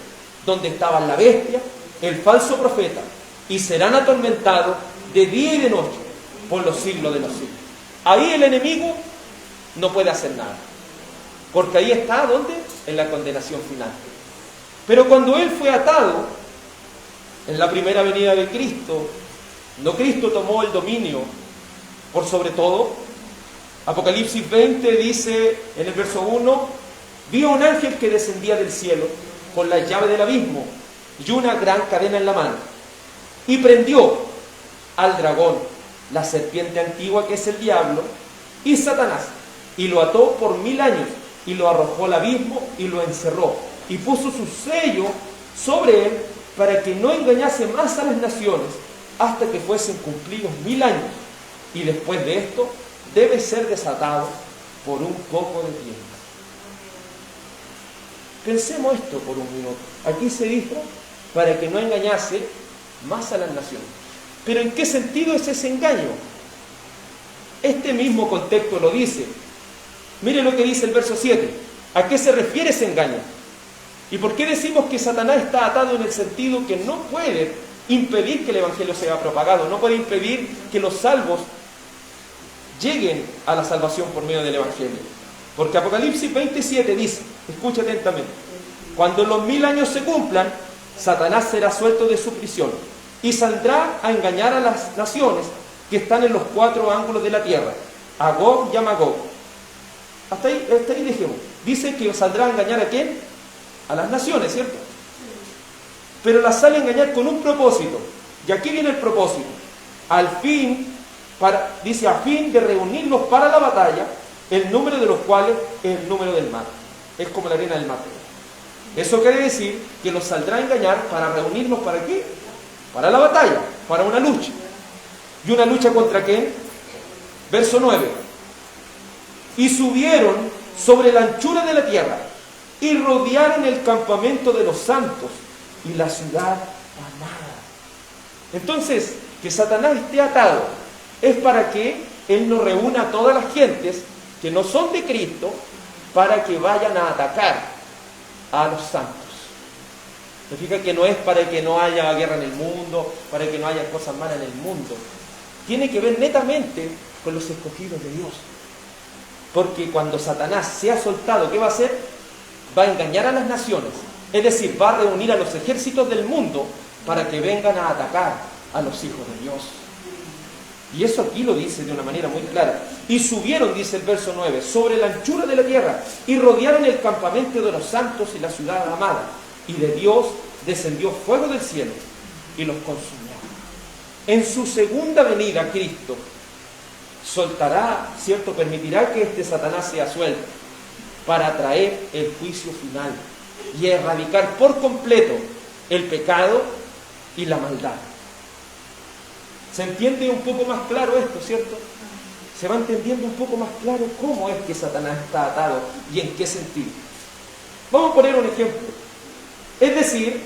donde estaban la bestia, el falso profeta, y serán atormentados de día y de noche por los siglos de los siglos. Ahí el enemigo no puede hacer nada, porque ahí está, ¿dónde? En la condenación final. Pero cuando él fue atado, en la primera venida de Cristo, no Cristo tomó el dominio por sobre todo. Apocalipsis 20 dice en el verso 1: vio un ángel que descendía del cielo con la llave del abismo y una gran cadena en la mano, y prendió al dragón, la serpiente antigua que es el diablo, y Satanás, y lo ató por 1000 años, y lo arrojó al abismo y lo encerró, y puso su sello sobre él para que no engañase más a las naciones hasta que fuesen cumplidos 1000 años, y después de esto debe ser desatado por un poco de tiempo. Pensemos esto por un minuto. Aquí se dijo para que no engañase más a las naciones. ¿Pero en qué sentido es ese engaño? Este mismo contexto lo dice. Mire lo que dice el verso 7. ¿A qué se refiere ese engaño? ¿Y por qué decimos que Satanás está atado en el sentido que no puede impedir que el Evangelio sea propagado? No puede impedir que los salvos lleguen a la salvación por medio del Evangelio. Porque Apocalipsis 27 dice, escucha atentamente, cuando los 1000 años se cumplan, Satanás será suelto de su prisión y saldrá a engañar a las naciones que están en los 4 ángulos de la tierra, a Gog y a Magog. Hasta ahí dejemos. Dice que saldrá a engañar ¿a quién? A las naciones, ¿cierto? Pero las sale a engañar con un propósito. Y aquí viene el propósito. Dice, a fin de reunirlos para la batalla, el número de los cuales es el número del mar. Es como la arena del mar. Eso quiere decir que los saldrá a engañar para reunirlos ¿para qué? Para la batalla, para una lucha. ¿Y una lucha contra quién? Verso 9. Y subieron sobre la anchura de la tierra y rodearon el campamento de los santos y la ciudad amada. Entonces, que Satanás esté atado es para que él no reúna a todas las gentes que no son de Cristo para que vayan a atacar a los santos. Se fija que no es para que no haya guerra en el mundo, para que no haya cosas malas en el mundo. Tiene que ver netamente con los escogidos de Dios. Porque cuando Satanás sea soltado, ¿qué va a hacer? Va a engañar a las naciones. Es decir, va a reunir a los ejércitos del mundo para que vengan a atacar a los hijos de Dios. Y eso aquí lo dice de una manera muy clara. Y subieron, dice el verso 9, sobre la anchura de la tierra y rodearon el campamento de los santos y la ciudad amada. Y de Dios descendió fuego del cielo y los consumió. En su segunda venida, Cristo soltará, ¿cierto? Permitirá que este Satanás sea suelto para traer el juicio final y erradicar por completo el pecado y la maldad. ¿Se entiende un poco más claro esto, cierto? Se va entendiendo un poco más claro cómo es que Satanás está atado y en qué sentido. Vamos a poner un ejemplo. Es decir,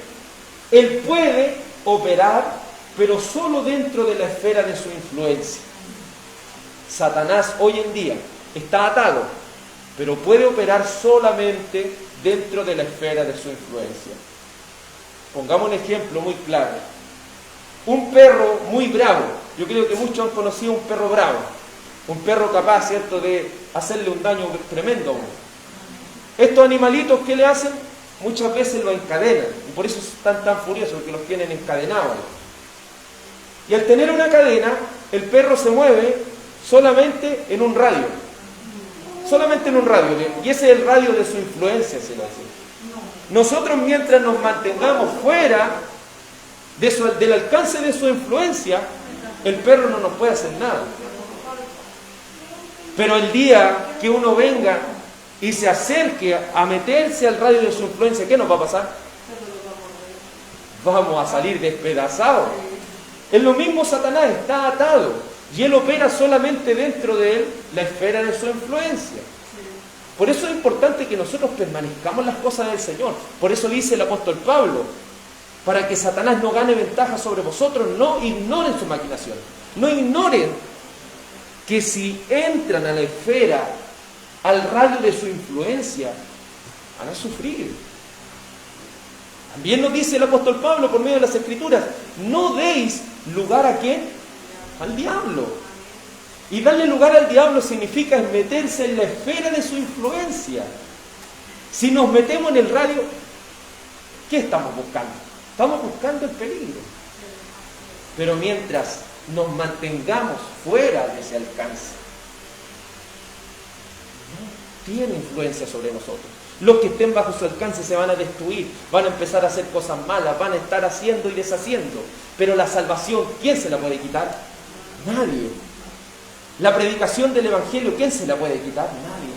él puede operar, pero solo dentro de la esfera de su influencia. Satanás hoy en día está atado, pero puede operar solamente dentro de la esfera de su influencia. Pongamos un ejemplo muy claro. Un perro muy bravo. Yo creo que muchos han conocido un perro bravo. Un perro capaz, ¿cierto?, de hacerle un daño tremendo a uno. Estos animalitos, ¿qué le hacen? Muchas veces lo encadenan. Y por eso están tan furiosos, porque los tienen encadenados. Y al tener una cadena, el perro se mueve solamente en un radio. Solamente en un radio. Y ese es el radio de su influencia, se lo hace. Nosotros, mientras nos mantengamos fuera del alcance de su influencia, el perro no nos puede hacer nada. Pero el día que uno venga y se acerque a meterse al radio de su influencia, ¿qué nos va a pasar? Vamos a salir despedazados. Es lo mismo Satanás, está atado y él opera solamente dentro de él la esfera de su influencia. Por eso es importante que nosotros permanezcamos en las cosas del Señor. Por eso dice el apóstol Pablo, para que Satanás no gane ventaja sobre vosotros, no ignoren su maquinación. No ignoren que si entran a la esfera, al radio de su influencia, van a sufrir. También nos dice el apóstol Pablo por medio de las Escrituras, no deis lugar ¿a quién? Al diablo. Y darle lugar al diablo significa meterse en la esfera de su influencia. Si nos metemos en el radio, ¿qué estamos buscando? Estamos buscando el peligro. Pero mientras nos mantengamos fuera de ese alcance, no tiene influencia sobre nosotros. Los que estén bajo su alcance se van a destruir, van a empezar a hacer cosas malas, van a estar haciendo y deshaciendo. Pero la salvación, ¿quién se la puede quitar? Nadie. La predicación del Evangelio, ¿quién se la puede quitar? Nadie.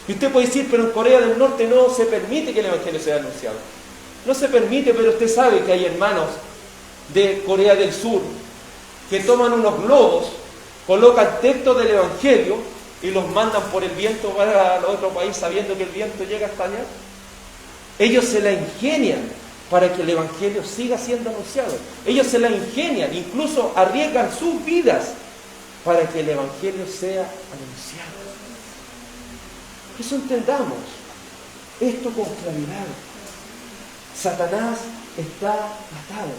Y usted puede decir, pero en Corea del Norte no se permite que el Evangelio sea anunciado. No se permite, pero usted sabe que hay hermanos de Corea del Sur que toman unos globos, colocan textos del Evangelio y los mandan por el viento para otro país sabiendo que el viento llega hasta allá. Ellos se la ingenian para que el Evangelio siga siendo anunciado. Ellos se la ingenian, incluso arriesgan sus vidas para que el Evangelio sea anunciado. Eso entendamos, esto con claridad. Satanás está atado.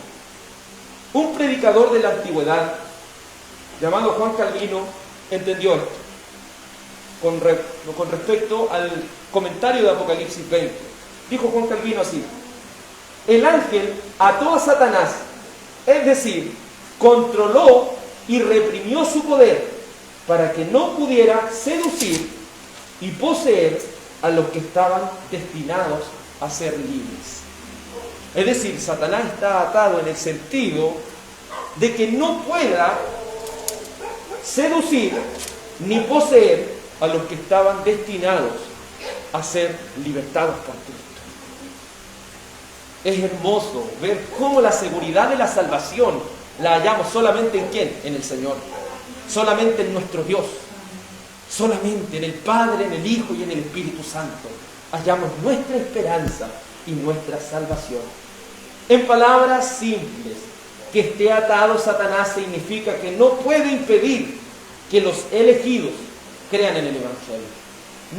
Un predicador de la antigüedad, llamado Juan Calvino, entendió esto con respecto al comentario de Apocalipsis 20. Dijo Juan Calvino así: el ángel ató a Satanás, es decir, controló y reprimió su poder para que no pudiera seducir y poseer a los que estaban destinados a ser libres. Es decir, Satanás está atado en el sentido de que no pueda seducir ni poseer a los que estaban destinados a ser libertados por Cristo. Es hermoso ver cómo la seguridad de la salvación la hallamos solamente en ¿quién? En el Señor. Solamente en nuestro Dios. Solamente en el Padre, en el Hijo y en el Espíritu Santo hallamos nuestra esperanza y nuestra salvación. En palabras simples, que esté atado Satanás significa que no puede impedir que los elegidos crean en el Evangelio.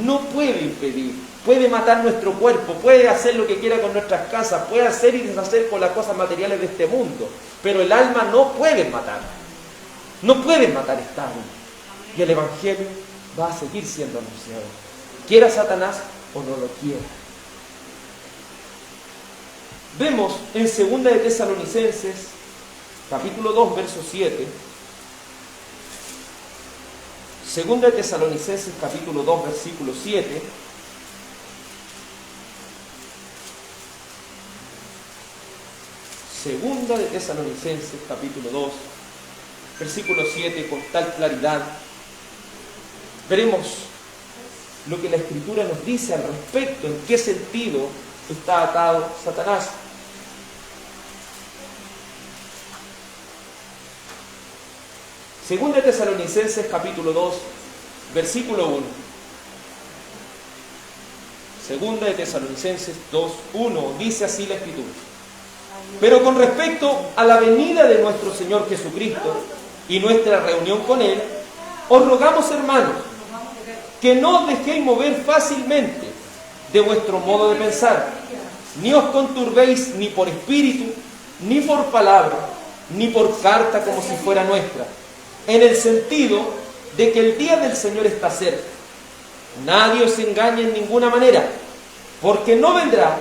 No puede impedir. Puede matar nuestro cuerpo, puede hacer lo que quiera con nuestras casas, puede hacer y deshacer con las cosas materiales de este mundo, pero el alma no puede matar. No puede matar esta alma. Y el Evangelio va a seguir siendo anunciado, quiera Satanás o no lo quiera. Vemos en 2 de Tesalonicenses, capítulo 2, verso 7. 2 de Tesalonicenses, capítulo 2, versículo 7. Segunda de Tesalonicenses, capítulo 2, versículo 7, con tal claridad. Veremos lo que la Escritura nos dice al respecto, en qué sentido está atado Satanás. Segunda de Tesalonicenses, capítulo 2, versículo 1. Segunda de Tesalonicenses 2, 1, dice así la Escritura: pero con respecto a la venida de nuestro Señor Jesucristo y nuestra reunión con Él, os rogamos, hermanos, que no os dejéis mover fácilmente de vuestro modo de pensar, ni os conturbéis ni por espíritu, ni por palabra, ni por carta como si fuera nuestra, en el sentido de que el día del Señor está cerca. Nadie os engañe en ninguna manera, porque no vendrá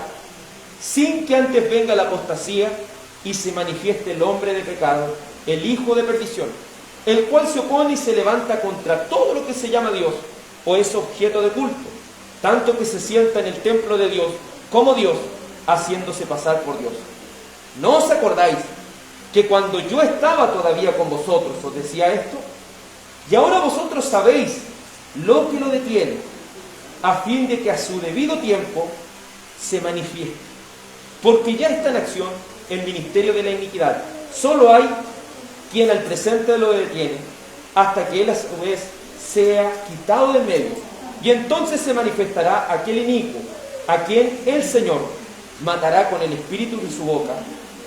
sin que antes venga la apostasía y se manifieste el hombre de pecado, el hijo de perdición, el cual se opone y se levanta contra todo lo que se llama Dios o es objeto de culto, tanto que se sienta en el templo de Dios como Dios, haciéndose pasar por Dios. ¿No os acordáis que cuando yo estaba todavía con vosotros os decía esto? Y ahora vosotros sabéis lo que lo detiene, a fin de que a su debido tiempo se manifieste. Porque ya está en acción el ministerio de la iniquidad. Solo hay quien al presente lo detiene, hasta que él a su vez sea quitado de medio. Y entonces se manifestará aquel inicuo, a quien el Señor matará con el espíritu de su boca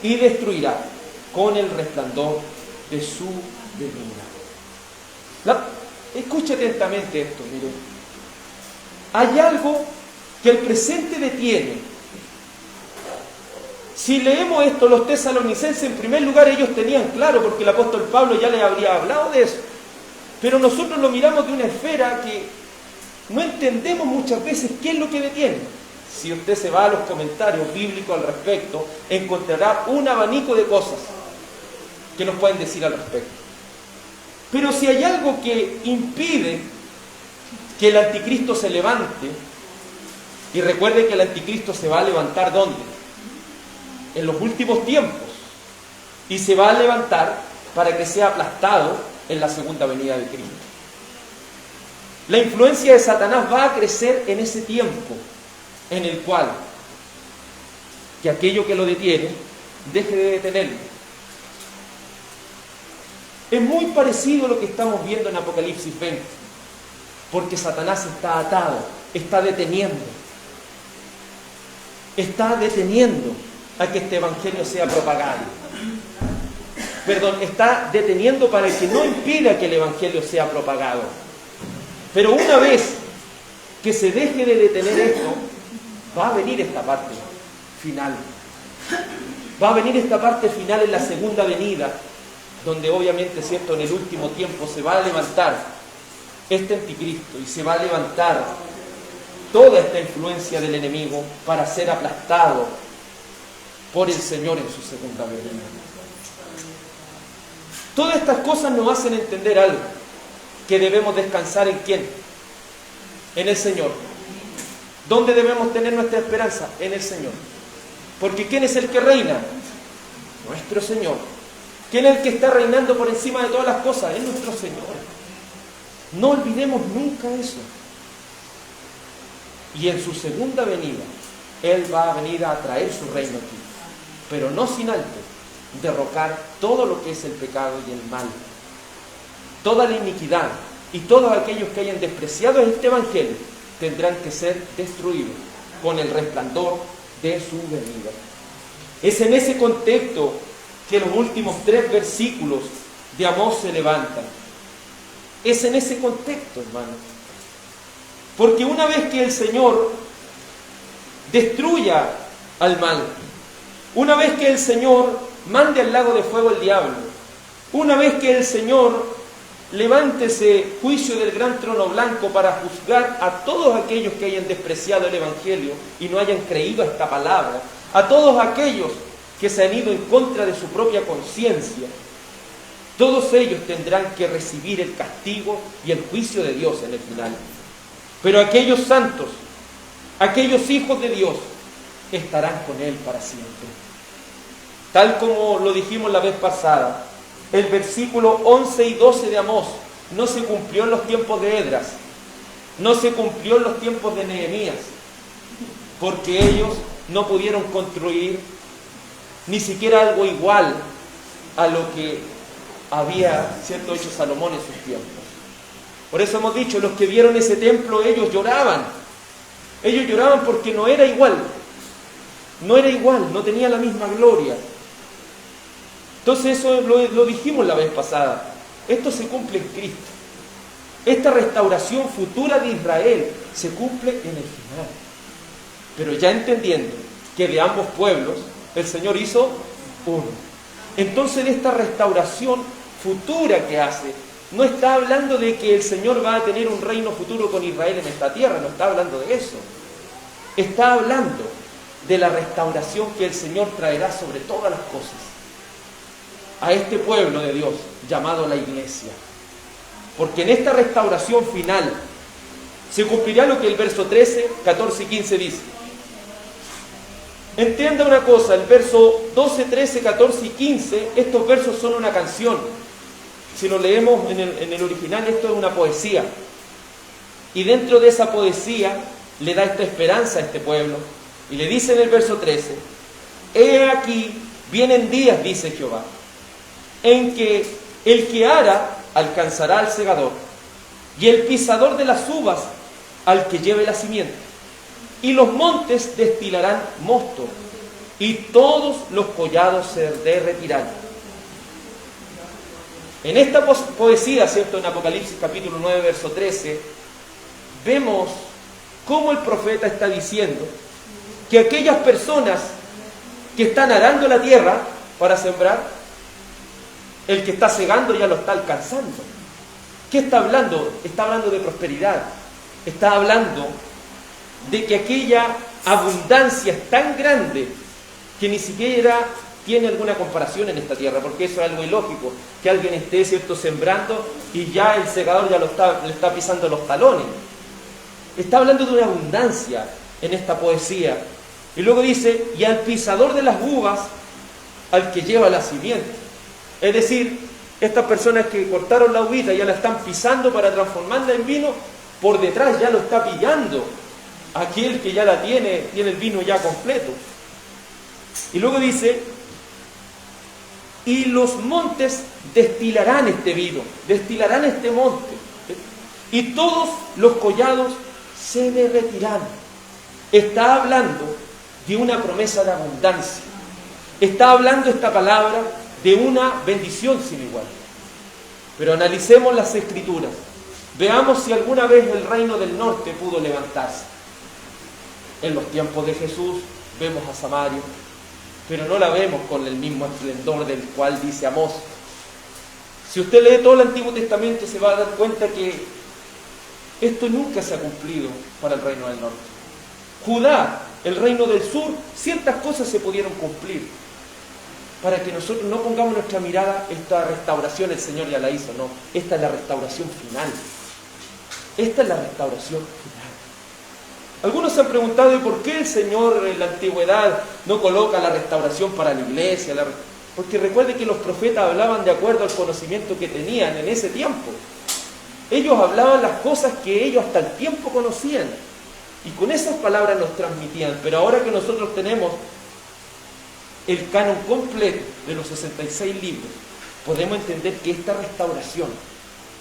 y destruirá con el resplandor de su venida. Escuche atentamente esto, mire. Hay algo que el presente detiene. Si leemos esto, los tesalonicenses, en primer lugar, ellos tenían claro, porque el apóstol Pablo ya les habría hablado de eso. Pero nosotros lo miramos de una esfera que no entendemos muchas veces qué es lo que detiene. Si usted se va a los comentarios bíblicos al respecto, encontrará un abanico de cosas que nos pueden decir al respecto. Pero si hay algo que impide que el anticristo se levante, y recuerde que el anticristo se va a levantar ¿dónde? En los últimos tiempos, y se va a levantar para que sea aplastado en la segunda venida de Cristo. La influencia de Satanás va a crecer en ese tiempo en el cual que aquello que lo detiene deje de detenerlo. Es muy parecido a lo que estamos viendo en Apocalipsis 20, porque Satanás está atado, está deteniendo a que este evangelio sea propagado. Está deteniendo para que no impida que el evangelio sea propagado. Pero una vez que se deje de detener esto, va a venir esta parte final. Va a venir esta parte final en la segunda venida, donde obviamente, ¿cierto?, en el último tiempo se va a levantar este anticristo y se va a levantar toda esta influencia del enemigo para ser aplastado por el Señor en su segunda venida. Todas estas cosas nos hacen entender algo, que debemos descansar ¿en quién? En el Señor. ¿Dónde debemos tener nuestra esperanza? En el Señor. Porque ¿quién es el que reina? Nuestro Señor. ¿Quién es el que está reinando por encima de todas las cosas? Es nuestro Señor. No olvidemos nunca eso. Y en su segunda venida, Él va a venir a traer su reino aquí. Pero no sin antes derrocar todo lo que es el pecado y el mal. Toda la iniquidad y todos aquellos que hayan despreciado este evangelio tendrán que ser destruidos con el resplandor de su venida. Es en ese contexto que los últimos 3 versículos de Amós se levantan. Es en ese contexto, hermanos. Porque una vez que el Señor destruya al mal, una vez que el Señor mande al lago de fuego el diablo, una vez que el Señor levante ese juicio del gran trono blanco para juzgar a todos aquellos que hayan despreciado el evangelio y no hayan creído a esta palabra, a todos aquellos que se han ido en contra de su propia conciencia, todos ellos tendrán que recibir el castigo y el juicio de Dios en el final. Pero aquellos santos, aquellos hijos de Dios, estarán con Él para siempre. Tal como lo dijimos la vez pasada, el versículo 11 y 12 de Amós no se cumplió en los tiempos de Esdras, no se cumplió en los tiempos de Nehemías, porque ellos no pudieron construir ni siquiera algo igual a lo que había, ¿cierto?, hecho Salomón en sus tiempos. Por eso hemos dicho, los que vieron ese templo, ellos lloraban porque no era igual, no tenía la misma gloria. Entonces eso lo dijimos la vez pasada, esto se cumple en Cristo. Esta restauración futura de Israel se cumple en el final. Pero ya entendiendo que de ambos pueblos el Señor hizo uno. Entonces de esta restauración futura que hace, no está hablando de que el Señor va a tener un reino futuro con Israel en esta tierra, no está hablando de eso. Está hablando de la restauración que el Señor traerá sobre todas las cosas a este pueblo de Dios llamado la Iglesia. Porque en esta restauración final se cumplirá lo que el verso 13, 14 y 15 dice. Entienda una cosa, el verso 12, 13, 14 y 15, estos versos son una canción. Si lo leemos en el original, esto es una poesía. Y dentro de esa poesía le da esta esperanza a este pueblo. Y le dice en el verso 13, he aquí, vienen días, dice Jehová, en que el que ara alcanzará al segador, y el pisador de las uvas al que lleve la simiente. Y los montes destilarán mosto, y todos los collados se derretirán. En esta poesía, ¿cierto?, en Apocalipsis capítulo 9, verso 13, vemos cómo el profeta está diciendo que aquellas personas que están arando la tierra para sembrar, el que está segando ya lo está alcanzando. ¿Qué está hablando? Está hablando de prosperidad. Está hablando de que aquella abundancia es tan grande que ni siquiera tiene alguna comparación en esta tierra, porque eso es algo ilógico, que alguien esté, ¿cierto?, sembrando y ya el segador ya le está pisando los talones. Está hablando de una abundancia en esta poesía. Y luego dice, y al pisador de las uvas, al que lleva la simiente. Es decir, estas personas que cortaron la uvita ya la están pisando para transformarla en vino, por detrás ya lo está pillando aquel que ya la tiene el vino ya completo. Y luego dice, y los montes destilarán este vino, destilarán este monte, y todos los collados se derretirán. Está hablando de una promesa de abundancia. Está hablando esta palabra de una bendición sin igual. Pero analicemos las Escrituras. Veamos si alguna vez el reino del norte pudo levantarse. En los tiempos de Jesús vemos a Samaria, pero no la vemos con el mismo esplendor del cual dice Amós. Si usted lee todo el Antiguo Testamento se va a dar cuenta que esto nunca se ha cumplido para el reino del norte. Judá, el reino del sur, ciertas cosas se pudieron cumplir. Para que nosotros no pongamos nuestra mirada, esta restauración el Señor ya la hizo, no. Esta es la restauración final. Esta es la restauración final. Algunos se han preguntado, ¿y por qué el Señor en la antigüedad no coloca la restauración para la iglesia? Porque recuerde que los profetas hablaban de acuerdo al conocimiento que tenían en ese tiempo. Ellos hablaban las cosas que ellos hasta el tiempo conocían. Y con esas palabras nos transmitían. Pero ahora que nosotros tenemos el canon completo de los 66 libros, podemos entender que esta restauración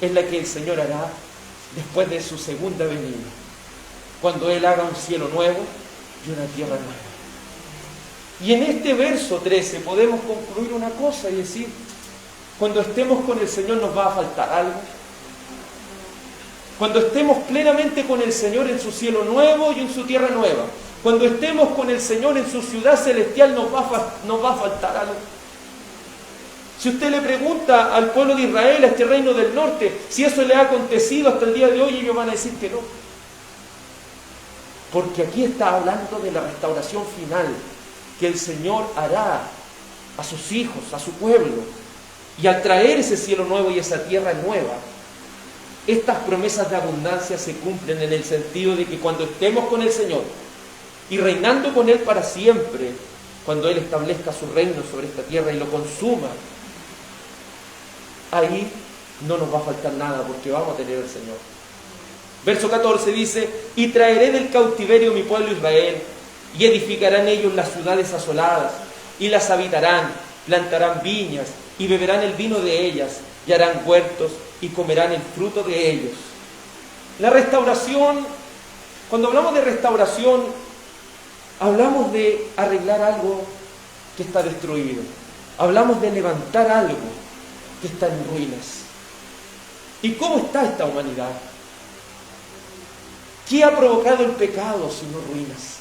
es la que el Señor hará después de su segunda venida, cuando Él haga un cielo nuevo y una tierra nueva. Y en este verso 13 podemos concluir una cosa y decir, cuando estemos con el Señor nos va a faltar algo. Cuando estemos plenamente con el Señor en su cielo nuevo y en su tierra nueva, cuando estemos con el Señor en su ciudad celestial, nos va a faltar algo. Si usted le pregunta al pueblo de Israel, a este reino del norte, si eso le ha acontecido hasta el día de hoy, ellos van a decir que no. Porque aquí está hablando de la restauración final que el Señor hará a sus hijos, a su pueblo. Y al traer ese cielo nuevo y esa tierra nueva, estas promesas de abundancia se cumplen en el sentido de que cuando estemos con el Señor y reinando con Él para siempre, cuando Él establezca su reino sobre esta tierra y lo consuma, ahí no nos va a faltar nada porque vamos a tener al Señor. Verso 14 dice, y traeré del cautiverio mi pueblo Israel, y edificarán ellos las ciudades asoladas, y las habitarán, plantarán viñas, y beberán el vino de ellas, y harán huertos, y comerán el fruto de ellos. La restauración, cuando hablamos de restauración, hablamos de arreglar algo que está destruido. Hablamos de levantar algo que está en ruinas. ¿Y cómo está esta humanidad? ¿Qué ha provocado el pecado sino ruinas?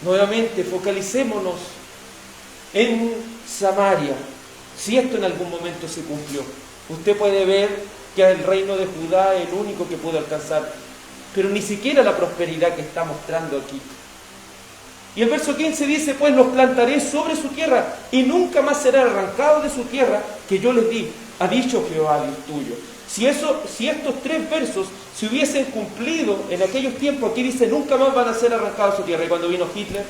Nuevamente, focalicémonos en Samaria. Si esto en algún momento se cumplió, usted puede ver que el reino de Judá es el único que pudo alcanzar, pero ni siquiera la prosperidad que está mostrando aquí. Y el verso 15 dice, pues los plantaré sobre su tierra y nunca más serán arrancados de su tierra que yo les di, ha dicho Jehová Dios tuyo. Si estos tres versos se hubiesen cumplido en aquellos tiempos, aquí dice, nunca más van a ser arrancados de su tierra. Y cuando vino Hitler,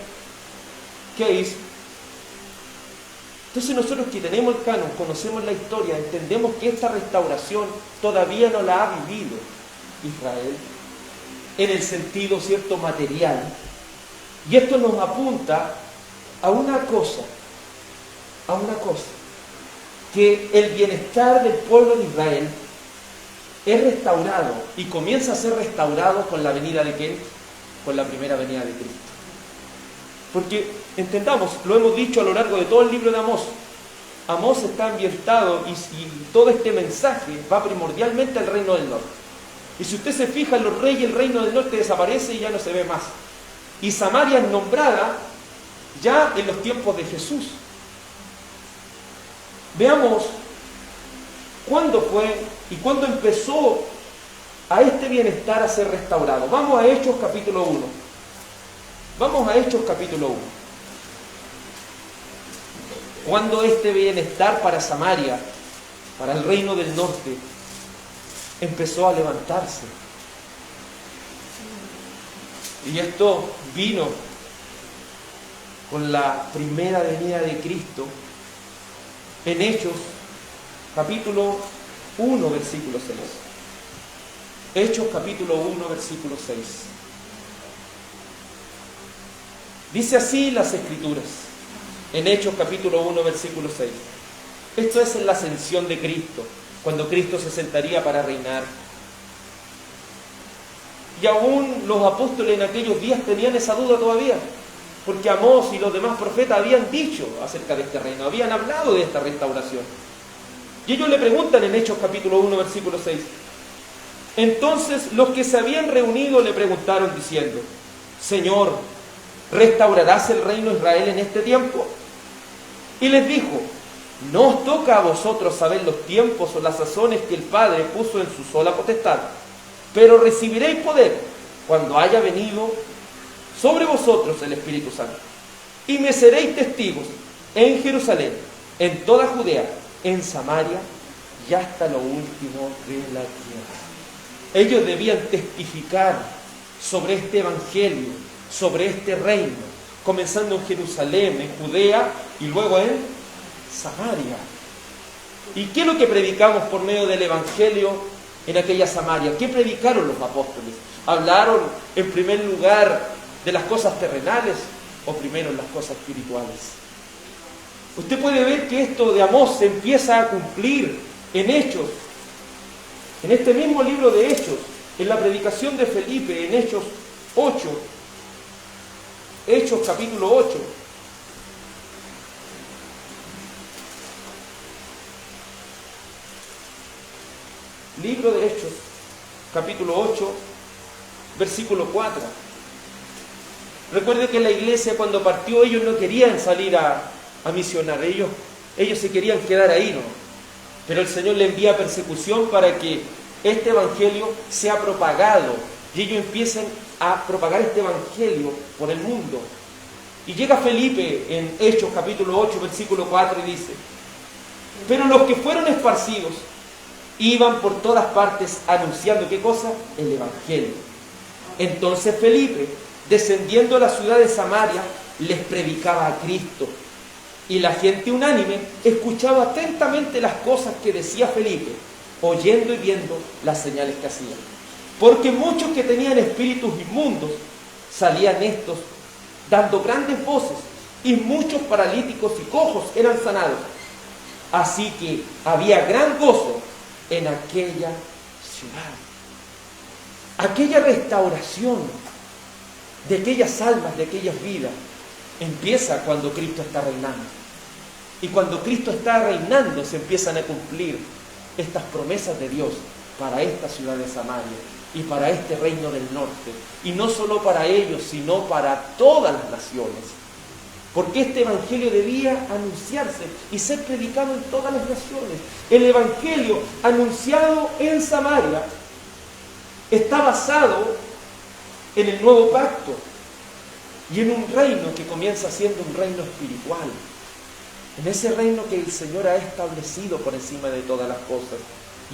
¿qué hizo? Entonces nosotros que tenemos el canon, conocemos la historia, entendemos que esta restauración todavía no la ha vivido Israel en el sentido cierto material. Y esto nos apunta a una cosa, que el bienestar del pueblo de Israel es restaurado y comienza a ser restaurado con la venida de ¿quién? Con la primera venida de Cristo. Porque, entendamos, lo hemos dicho a lo largo de todo el libro de Amós. Amós está ambientado y todo este mensaje va primordialmente al reino del norte. Y si usted se fija en los reyes, el reino del norte desaparece y ya no se ve más. Y Samaria es nombrada ya en los tiempos de Jesús. Veamos cuándo fue y cuándo empezó a este bienestar a ser restaurado. Vamos a Hechos capítulo 1. Vamos a Hechos capítulo 1. Cuando este bienestar para Samaria, para el reino del norte, empezó a levantarse. Y esto vino con la primera venida de Cristo en Hechos capítulo 1, versículo 6. Hechos capítulo 1, versículo 6. Dice así las Escrituras, en Hechos capítulo 1, versículo 6. Esto es en la ascensión de Cristo, cuando Cristo se sentaría para reinar. Y aún los apóstoles en aquellos días tenían esa duda todavía, porque Amós y los demás profetas habían dicho acerca de este reino, habían hablado de esta restauración. Y ellos le preguntan en Hechos capítulo 1, versículo 6. Entonces los que se habían reunido le preguntaron diciendo: Señor, ¿restaurarás el reino de Israel en este tiempo? Y les dijo: no os toca a vosotros saber los tiempos o las sazones que el Padre puso en su sola potestad, pero recibiréis poder cuando haya venido sobre vosotros el Espíritu Santo. Y me seréis testigos en Jerusalén, en toda Judea, en Samaria y hasta lo último de la tierra. Ellos debían testificar sobre este evangelio, sobre este reino, comenzando en Jerusalén, en Judea y luego en Samaria. ¿Y qué es lo que predicamos por medio del evangelio en aquella Samaria? ¿Qué predicaron los apóstoles? ¿Hablaron en primer lugar de las cosas terrenales o primero en las cosas espirituales? Usted puede ver que esto de Amós se empieza a cumplir en Hechos, en este mismo libro de Hechos, en la predicación de Felipe, en Hechos 8, Hechos capítulo 8. Libro de Hechos, capítulo 8, versículo 4. Recuerde que la iglesia cuando partió ellos no querían salir a misionar, ellos se querían quedar ahí, ¿no? Pero el Señor le envía persecución para que este evangelio sea propagado y ellos empiecen a propagar este evangelio por el mundo. Y llega Felipe en Hechos capítulo 8, versículo 4 y dice: pero los que fueron esparcidos iban por todas partes anunciando, ¿qué cosa? El evangelio. Entonces Felipe, descendiendo a la ciudad de Samaria, les predicaba a Cristo. Y la gente unánime escuchaba atentamente las cosas que decía Felipe, oyendo y viendo las señales que hacía. Porque muchos que tenían espíritus inmundos salían estos dando grandes voces, y muchos paralíticos y cojos eran sanados. Así que había gran gozo en aquella ciudad. Aquella restauración de aquellas almas, de aquellas vidas, empieza cuando Cristo está reinando. Y cuando Cristo está reinando se empiezan a cumplir estas promesas de Dios para esta ciudad de Samaria y para este reino del norte. Y no solo para ellos, sino para todas las naciones. Porque este evangelio debía anunciarse y ser predicado en todas las naciones. El evangelio anunciado en Samaria está basado en el nuevo pacto y en un reino que comienza siendo un reino espiritual. En ese reino que el Señor ha establecido por encima de todas las cosas.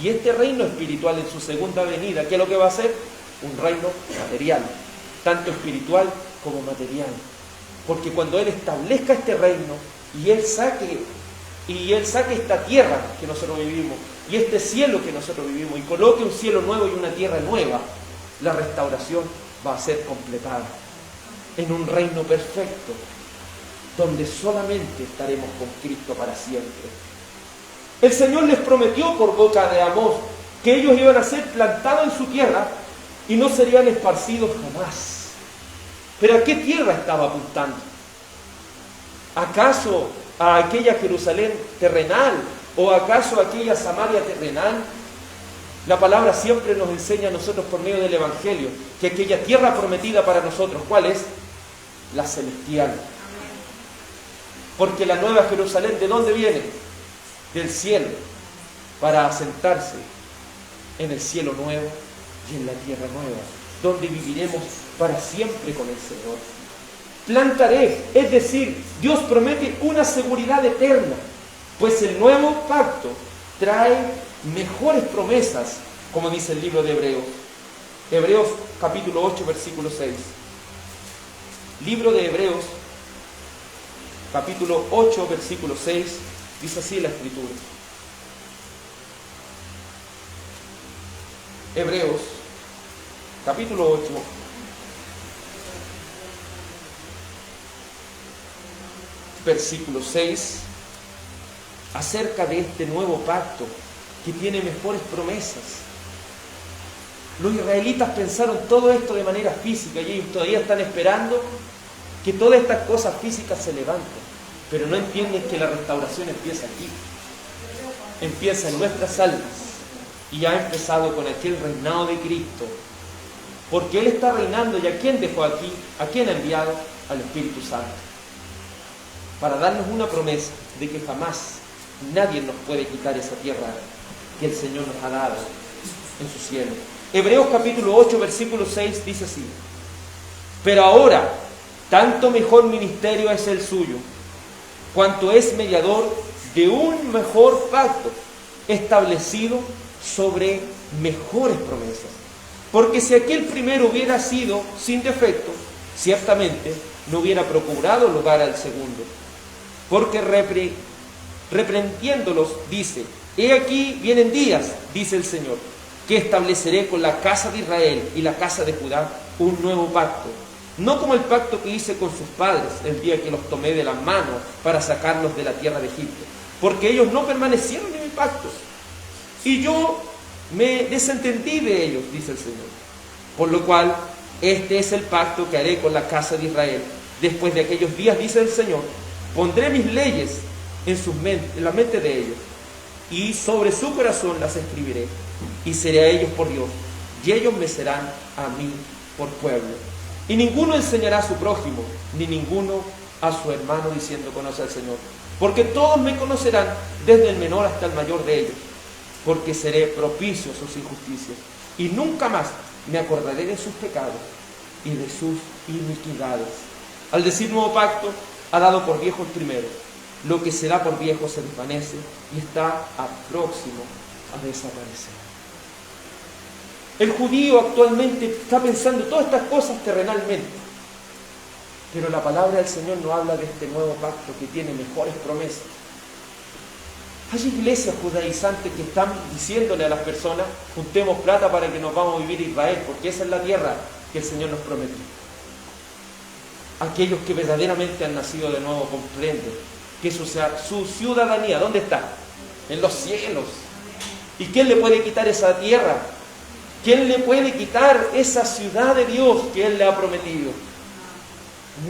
Y este reino espiritual en su segunda venida, ¿qué es lo que va a hacer? Un reino material, tanto espiritual como material. Porque cuando Él establezca este reino y Él saque esta tierra que nosotros vivimos y este cielo que nosotros vivimos y coloque un cielo nuevo y una tierra nueva, la restauración va a ser completada en un reino perfecto donde solamente estaremos con Cristo para siempre. El Señor les prometió por boca de Amós que ellos iban a ser plantados en su tierra y no serían esparcidos jamás. ¿Pero a qué tierra estaba apuntando? ¿Acaso a aquella Jerusalén terrenal? ¿O acaso a aquella Samaria terrenal? La palabra siempre nos enseña a nosotros por medio del Evangelio que aquella tierra prometida para nosotros, ¿cuál es? La celestial. Porque la nueva Jerusalén, ¿de dónde viene? Del cielo, para asentarse en el cielo nuevo y en la tierra nueva, donde viviremos para siempre con el Señor. Plantaré, es decir, Dios promete una seguridad eterna, pues el nuevo pacto trae mejores promesas, como dice el libro de Hebreos. Hebreos capítulo 8, versículo 6. Libro de Hebreos, capítulo 8, versículo 6, dice así la Escritura. Hebreos, capítulo 8, versículo 6, acerca de este nuevo pacto que tiene mejores promesas. Los israelitas pensaron todo esto de manera física y ellos todavía están esperando que todas estas cosas físicas se levanten, pero no entienden que la restauración empieza aquí, empieza en nuestras almas y ha empezado con aquel reinado de Cristo, porque Él está reinando. ¿Y a quién dejó aquí? ¿A quién ha enviado? Al Espíritu Santo, para darnos una promesa de que jamás nadie nos puede quitar esa tierra que el Señor nos ha dado en su cielo. Hebreos capítulo 8, versículo 6 dice así: pero ahora, tanto mejor ministerio es el suyo, cuanto es mediador de un mejor pacto, establecido sobre mejores promesas. Porque si aquel primero hubiera sido sin defecto, ciertamente no hubiera procurado lugar al segundo. Porque reprendiéndolos dice: he aquí vienen días, dice el Señor, que estableceré con la casa de Israel y la casa de Judá un nuevo pacto, no como el pacto que hice con sus padres el día que los tomé de la mano para sacarlos de la tierra de Egipto, porque ellos no permanecieron en mi pacto, y yo me desentendí de ellos, dice el Señor. Por lo cual, este es el pacto que haré con la casa de Israel. Después de aquellos días, dice el Señor, pondré mis leyes en la mente de ellos, y sobre su corazón las escribiré, y seré a ellos por Dios, y ellos me serán a mí por pueblo. Y ninguno enseñará a su prójimo, ni ninguno a su hermano, diciendo: conoce al Señor, porque todos me conocerán, desde el menor hasta el mayor de ellos, porque seré propicio a sus injusticias, y nunca más me acordaré de sus pecados y de sus iniquidades. Al decir nuevo pacto, ha dado por viejo el primero. Lo que se da por viejo se desvanece y está próximo a desaparecer. El judío actualmente está pensando todas estas cosas terrenalmente, pero la palabra del Señor nos habla de este nuevo pacto que tiene mejores promesas. Hay iglesias judaizantes que están diciéndole a las personas: juntemos plata para que nos vamos a vivir a Israel, porque esa es la tierra que el Señor nos prometió. Aquellos que verdaderamente han nacido de nuevo comprenden que su ciudadanía, ¿dónde está? En los cielos. ¿Y quién le puede quitar esa tierra? ¿Quién le puede quitar esa ciudad de Dios que Él le ha prometido?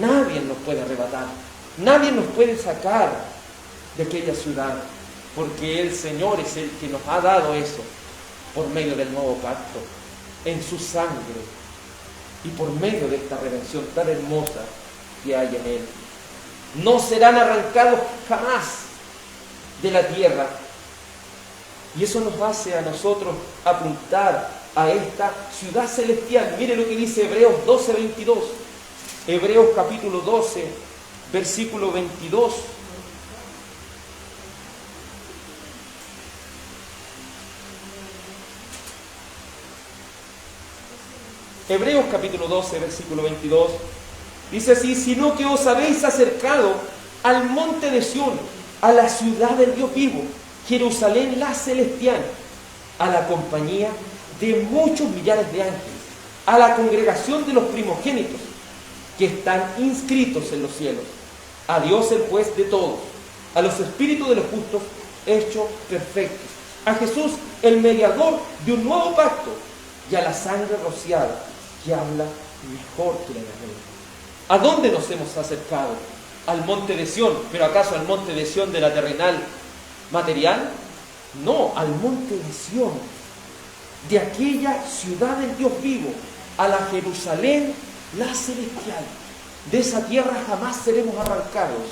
Nadie nos puede arrebatar, nadie nos puede sacar de aquella ciudad, porque el Señor es el que nos ha dado eso por medio del nuevo pacto, en su sangre, y por medio de esta redención tan hermosa que hay en Él. No serán arrancados jamás de la tierra, y eso nos hace a nosotros apuntar a esta ciudad celestial. Mire lo que dice Hebreos 12, 22. Hebreos capítulo 12, versículo 22. Hebreos capítulo 12, versículo 22, dice así: sino que os habéis acercado al monte de Sión, a la ciudad del Dios vivo, Jerusalén la celestial, a la compañía de muchos millares de ángeles, a la congregación de los primogénitos que están inscritos en los cielos, a Dios el juez de todos, a los espíritus de los justos hechos perfectos, a Jesús el mediador de un nuevo pacto, y a la sangre rociada que habla mejor que la de Abel. ¿A dónde nos hemos acercado? Al monte de Sión. ¿Pero acaso al monte de Sión de la terrenal material? No, al monte de Sión, de aquella ciudad del Dios vivo, a la Jerusalén la celestial. De esa tierra jamás seremos arrancados,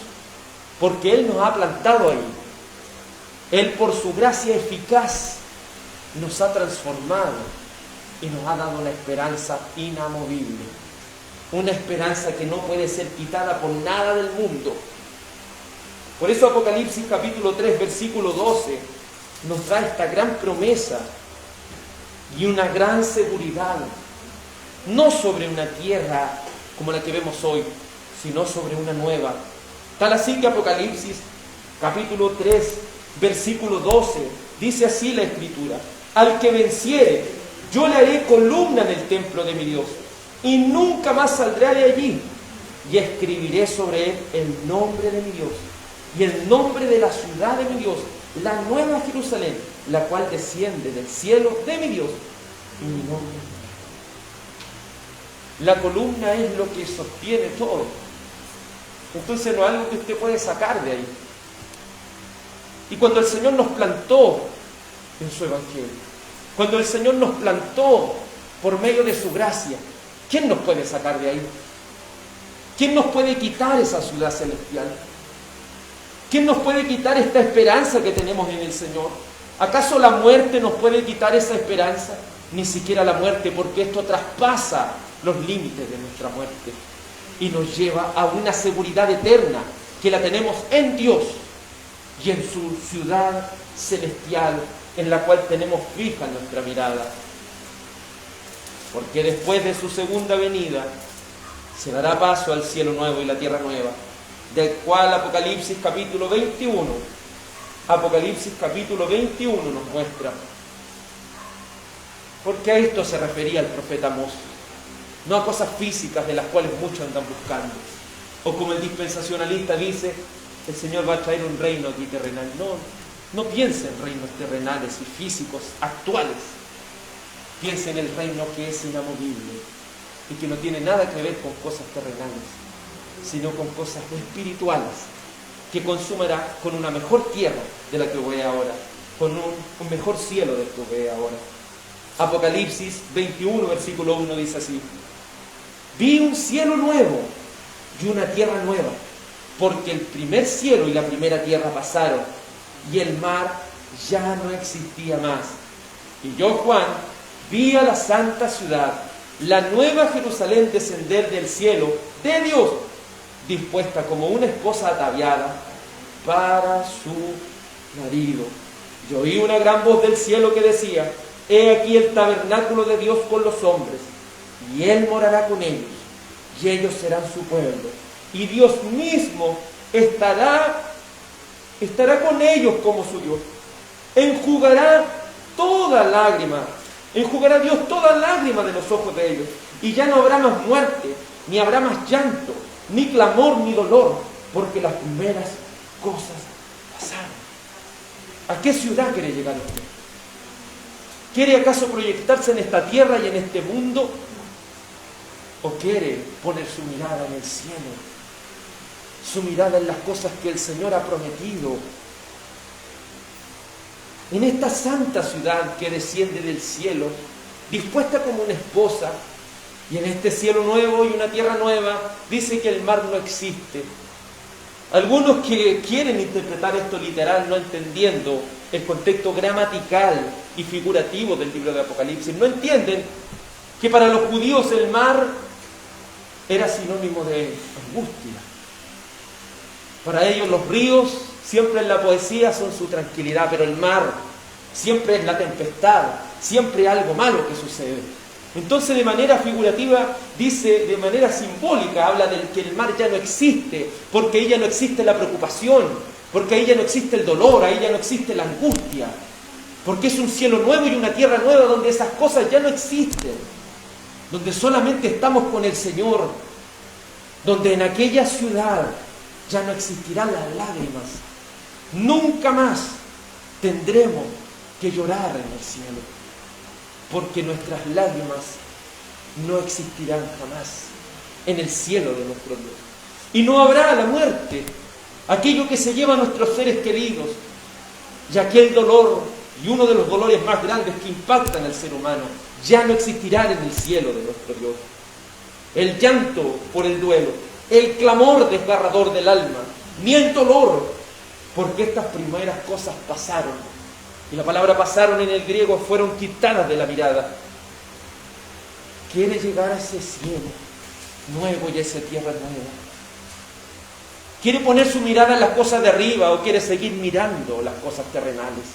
porque Él nos ha plantado ahí. Él, por su gracia eficaz, nos ha transformado y nos ha dado una esperanza inamovible, una esperanza que no puede ser quitada por nada del mundo. Por eso Apocalipsis capítulo 3, versículo 12 nos da esta gran promesa y una gran seguridad, no sobre una tierra como la que vemos hoy, sino sobre una nueva. Tal así que Apocalipsis capítulo 3, versículo 12, dice así la Escritura: al que venciere, Yo le haré columna en el templo de mi Dios, y nunca más saldré de allí. Y escribiré sobre él el nombre de mi Dios, y el nombre de la ciudad de mi Dios, la nueva Jerusalén, la cual desciende del cielo de mi Dios, y mi nombre. La columna es lo que sostiene todo. Entonces no es algo que usted puede sacar de ahí. Y cuando el Señor nos plantó en su Evangelio, cuando el Señor nos plantó por medio de su gracia, ¿quién nos puede sacar de ahí? ¿Quién nos puede quitar esa ciudad celestial? ¿Quién nos puede quitar esta esperanza que tenemos en el Señor? ¿Acaso la muerte nos puede quitar esa esperanza? Ni siquiera la muerte, porque esto traspasa los límites de nuestra muerte y nos lleva a una seguridad eterna que la tenemos en Dios y en su ciudad celestial, en la cual tenemos fija nuestra mirada. Porque después de su segunda venida se dará paso al cielo nuevo y la tierra nueva, del cual Apocalipsis capítulo 21 nos muestra. Porque a esto se refería el profeta Amós, no a cosas físicas de las cuales muchos andan buscando. O como el dispensacionalista dice, el Señor va a traer un reino aquí terrenal. No piense en reinos terrenales y físicos actuales. Piense en el reino que es inamovible y que no tiene nada que ver con cosas terrenales, sino con cosas espirituales, que consumirá con una mejor tierra de la que ve ahora, con un mejor cielo del que ve ahora. Apocalipsis 21, versículo 1 dice así: vi un cielo nuevo y una tierra nueva, porque el primer cielo y la primera tierra pasaron, y el mar ya no existía más. Y yo, Juan, vi a la santa ciudad, la nueva Jerusalén, descender del cielo de Dios, dispuesta como una esposa ataviada para su marido. Y oí una gran voz del cielo que decía: he aquí el tabernáculo de Dios con los hombres, y Él morará con ellos, y ellos serán su pueblo, y Dios mismo estará con ellos como su Dios. Enjugará Dios toda lágrima de los ojos de ellos, y ya no habrá más muerte, ni habrá más llanto, ni clamor, ni dolor, porque las primeras cosas pasaron. ¿A qué ciudad quiere llegar usted? ¿Quiere acaso proyectarse en esta tierra y en este mundo? ¿O quiere poner su mirada en el cielo? Su mirada en las cosas que el Señor ha prometido. En esta santa ciudad que desciende del cielo, dispuesta como una esposa, y en este cielo nuevo y una tierra nueva, dice que el mar no existe. Algunos que quieren interpretar esto literal, no entendiendo el contexto gramatical y figurativo del libro de Apocalipsis, no entienden que para los judíos el mar era sinónimo de angustia. Para ellos los ríos siempre en la poesía son su tranquilidad, pero el mar siempre es la tempestad, siempre algo malo que sucede. Entonces, de manera figurativa, dice, de manera simbólica, habla del que el mar ya no existe, porque ahí ya no existe la preocupación, porque ahí ya no existe el dolor, ahí ya no existe la angustia, porque es un cielo nuevo y una tierra nueva donde esas cosas ya no existen, donde solamente estamos con el Señor, donde en aquella ciudad ya no existirán las lágrimas. Nunca más tendremos que llorar en el cielo, porque nuestras lágrimas no existirán jamás en el cielo de nuestro Dios. Y no habrá la muerte, aquello que se lleva a nuestros seres queridos, y aquel dolor, y uno de los dolores más grandes que impactan al ser humano, ya no existirán en el cielo de nuestro Dios. El llanto por el duelo, el clamor desgarrador del alma, ni el dolor, porque estas primeras cosas pasaron. Y la palabra pasaron en el griego fueron quitadas de la mirada. ¿Quiere llegar a ese cielo nuevo y a esa tierra nueva? ¿Quiere poner su mirada en las cosas de arriba o quiere seguir mirando las cosas terrenales?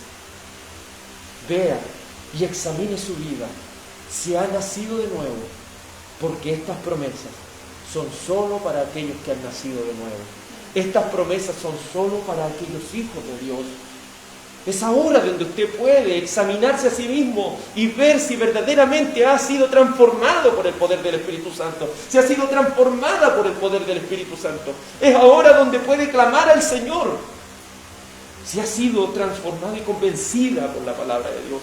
Vea y examine su vida si ha nacido de nuevo, porque estas promesas son solo para aquellos que han nacido de nuevo. Estas promesas son solo para aquellos hijos de Dios Es ahora donde usted puede examinarse a sí mismo y ver si verdaderamente ha sido transformado por el poder del Espíritu Santo, si ha sido transformada por el poder del Espíritu Santo. Es ahora donde puede clamar al Señor, si ha sido transformada y convencida por la palabra de Dios.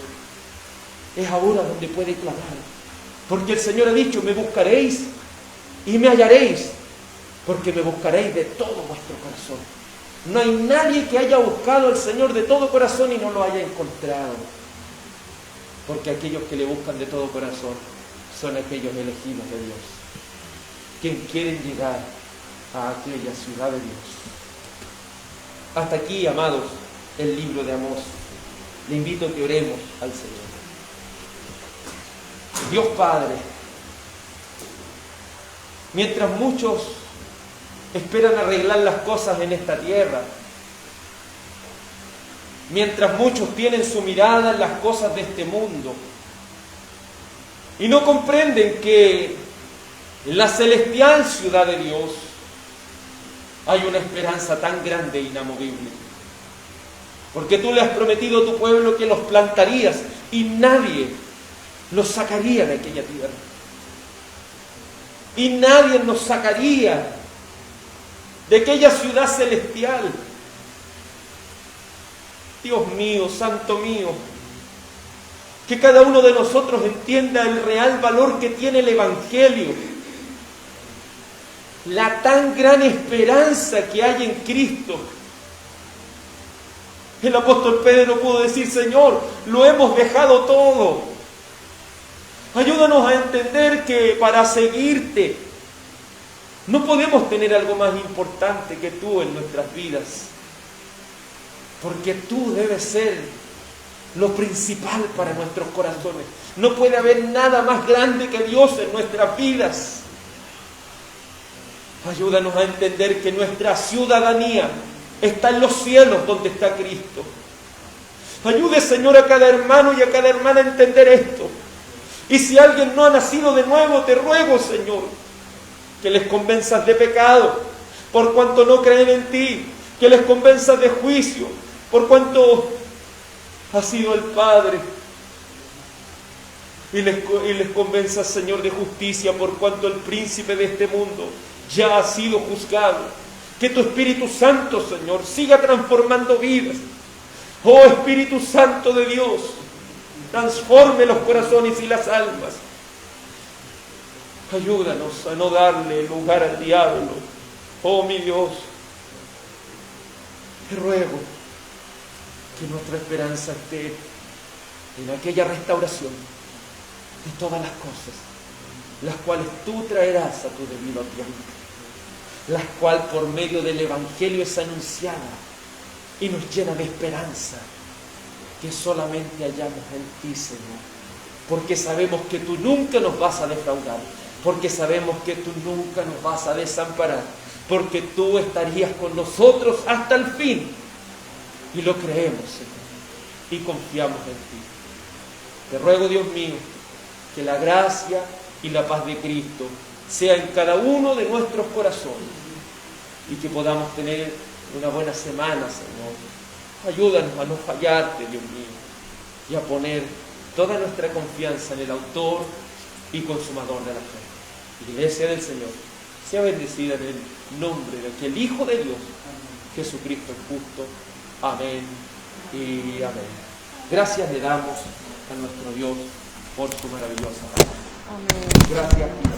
Es ahora donde puede clamar, porque el Señor ha dicho: me buscaréis y me hallaréis, porque me buscaréis de todo vuestro corazón. No hay nadie que haya buscado al Señor de todo corazón y no lo haya encontrado. Porque aquellos que le buscan de todo corazón son aquellos elegidos de Dios, quienes quieren llegar a aquella ciudad de Dios. Hasta aquí, amados, el libro de Amós. Le invito a que oremos al Señor. Dios Padre, mientras muchos esperan arreglar las cosas en esta tierra, mientras muchos tienen su mirada en las cosas de este mundo y no comprenden que en la celestial ciudad de Dios hay una esperanza tan grande e inamovible, porque tú le has prometido a tu pueblo que los plantarías y nadie los sacaría de aquella tierra, y nadie nos sacaría de aquella ciudad celestial. Dios mío, Santo mío, que cada uno de nosotros entienda el real valor que tiene el Evangelio, la tan gran esperanza que hay en Cristo. El apóstol Pedro pudo decir: Señor, lo hemos dejado todo. Ayúdanos a entender que para seguirte no podemos tener algo más importante que tú en nuestras vidas, porque tú debes ser lo principal para nuestros corazones. No puede haber nada más grande que Dios en nuestras vidas. Ayúdanos a entender que nuestra ciudadanía está en los cielos, donde está Cristo. Ayude, Señor, a cada hermano y a cada hermana a entender esto. Y si alguien no ha nacido de nuevo, te ruego, Señor, que les convenzas de pecado, por cuanto no creen en ti, que les convenzas de juicio, por cuanto ha sido el Padre, y les convenzas, Señor, de justicia, por cuanto el príncipe de este mundo ya ha sido juzgado. Que tu Espíritu Santo, Señor, siga transformando vidas. Oh Espíritu Santo de Dios, transforme los corazones y las almas. Ayúdanos a no darle lugar al diablo. Oh mi Dios, te ruego que nuestra esperanza esté en aquella restauración de todas las cosas, las cuales tú traerás a tu debido tiempo, las cuales por medio del Evangelio es anunciada y nos llena de esperanza, que solamente hallamos en ti, Señor, porque sabemos que tú nunca nos vas a defraudar, porque sabemos que tú nunca nos vas a desamparar, porque tú estarías con nosotros hasta el fin, y lo creemos, Señor, y confiamos en ti. Te ruego, Dios mío, que la gracia y la paz de Cristo sea en cada uno de nuestros corazones, y que podamos tener una buena semana, Señor. Ayúdanos a no fallarte, Dios mío, y a poner toda nuestra confianza en el autor y consumador de la fe. La Iglesia del Señor sea bendecida en el nombre de aquel Hijo de Dios, Jesucristo el justo. Amén y amén. Gracias le damos a nuestro Dios por su maravillosa palabra. Amén. Gracias.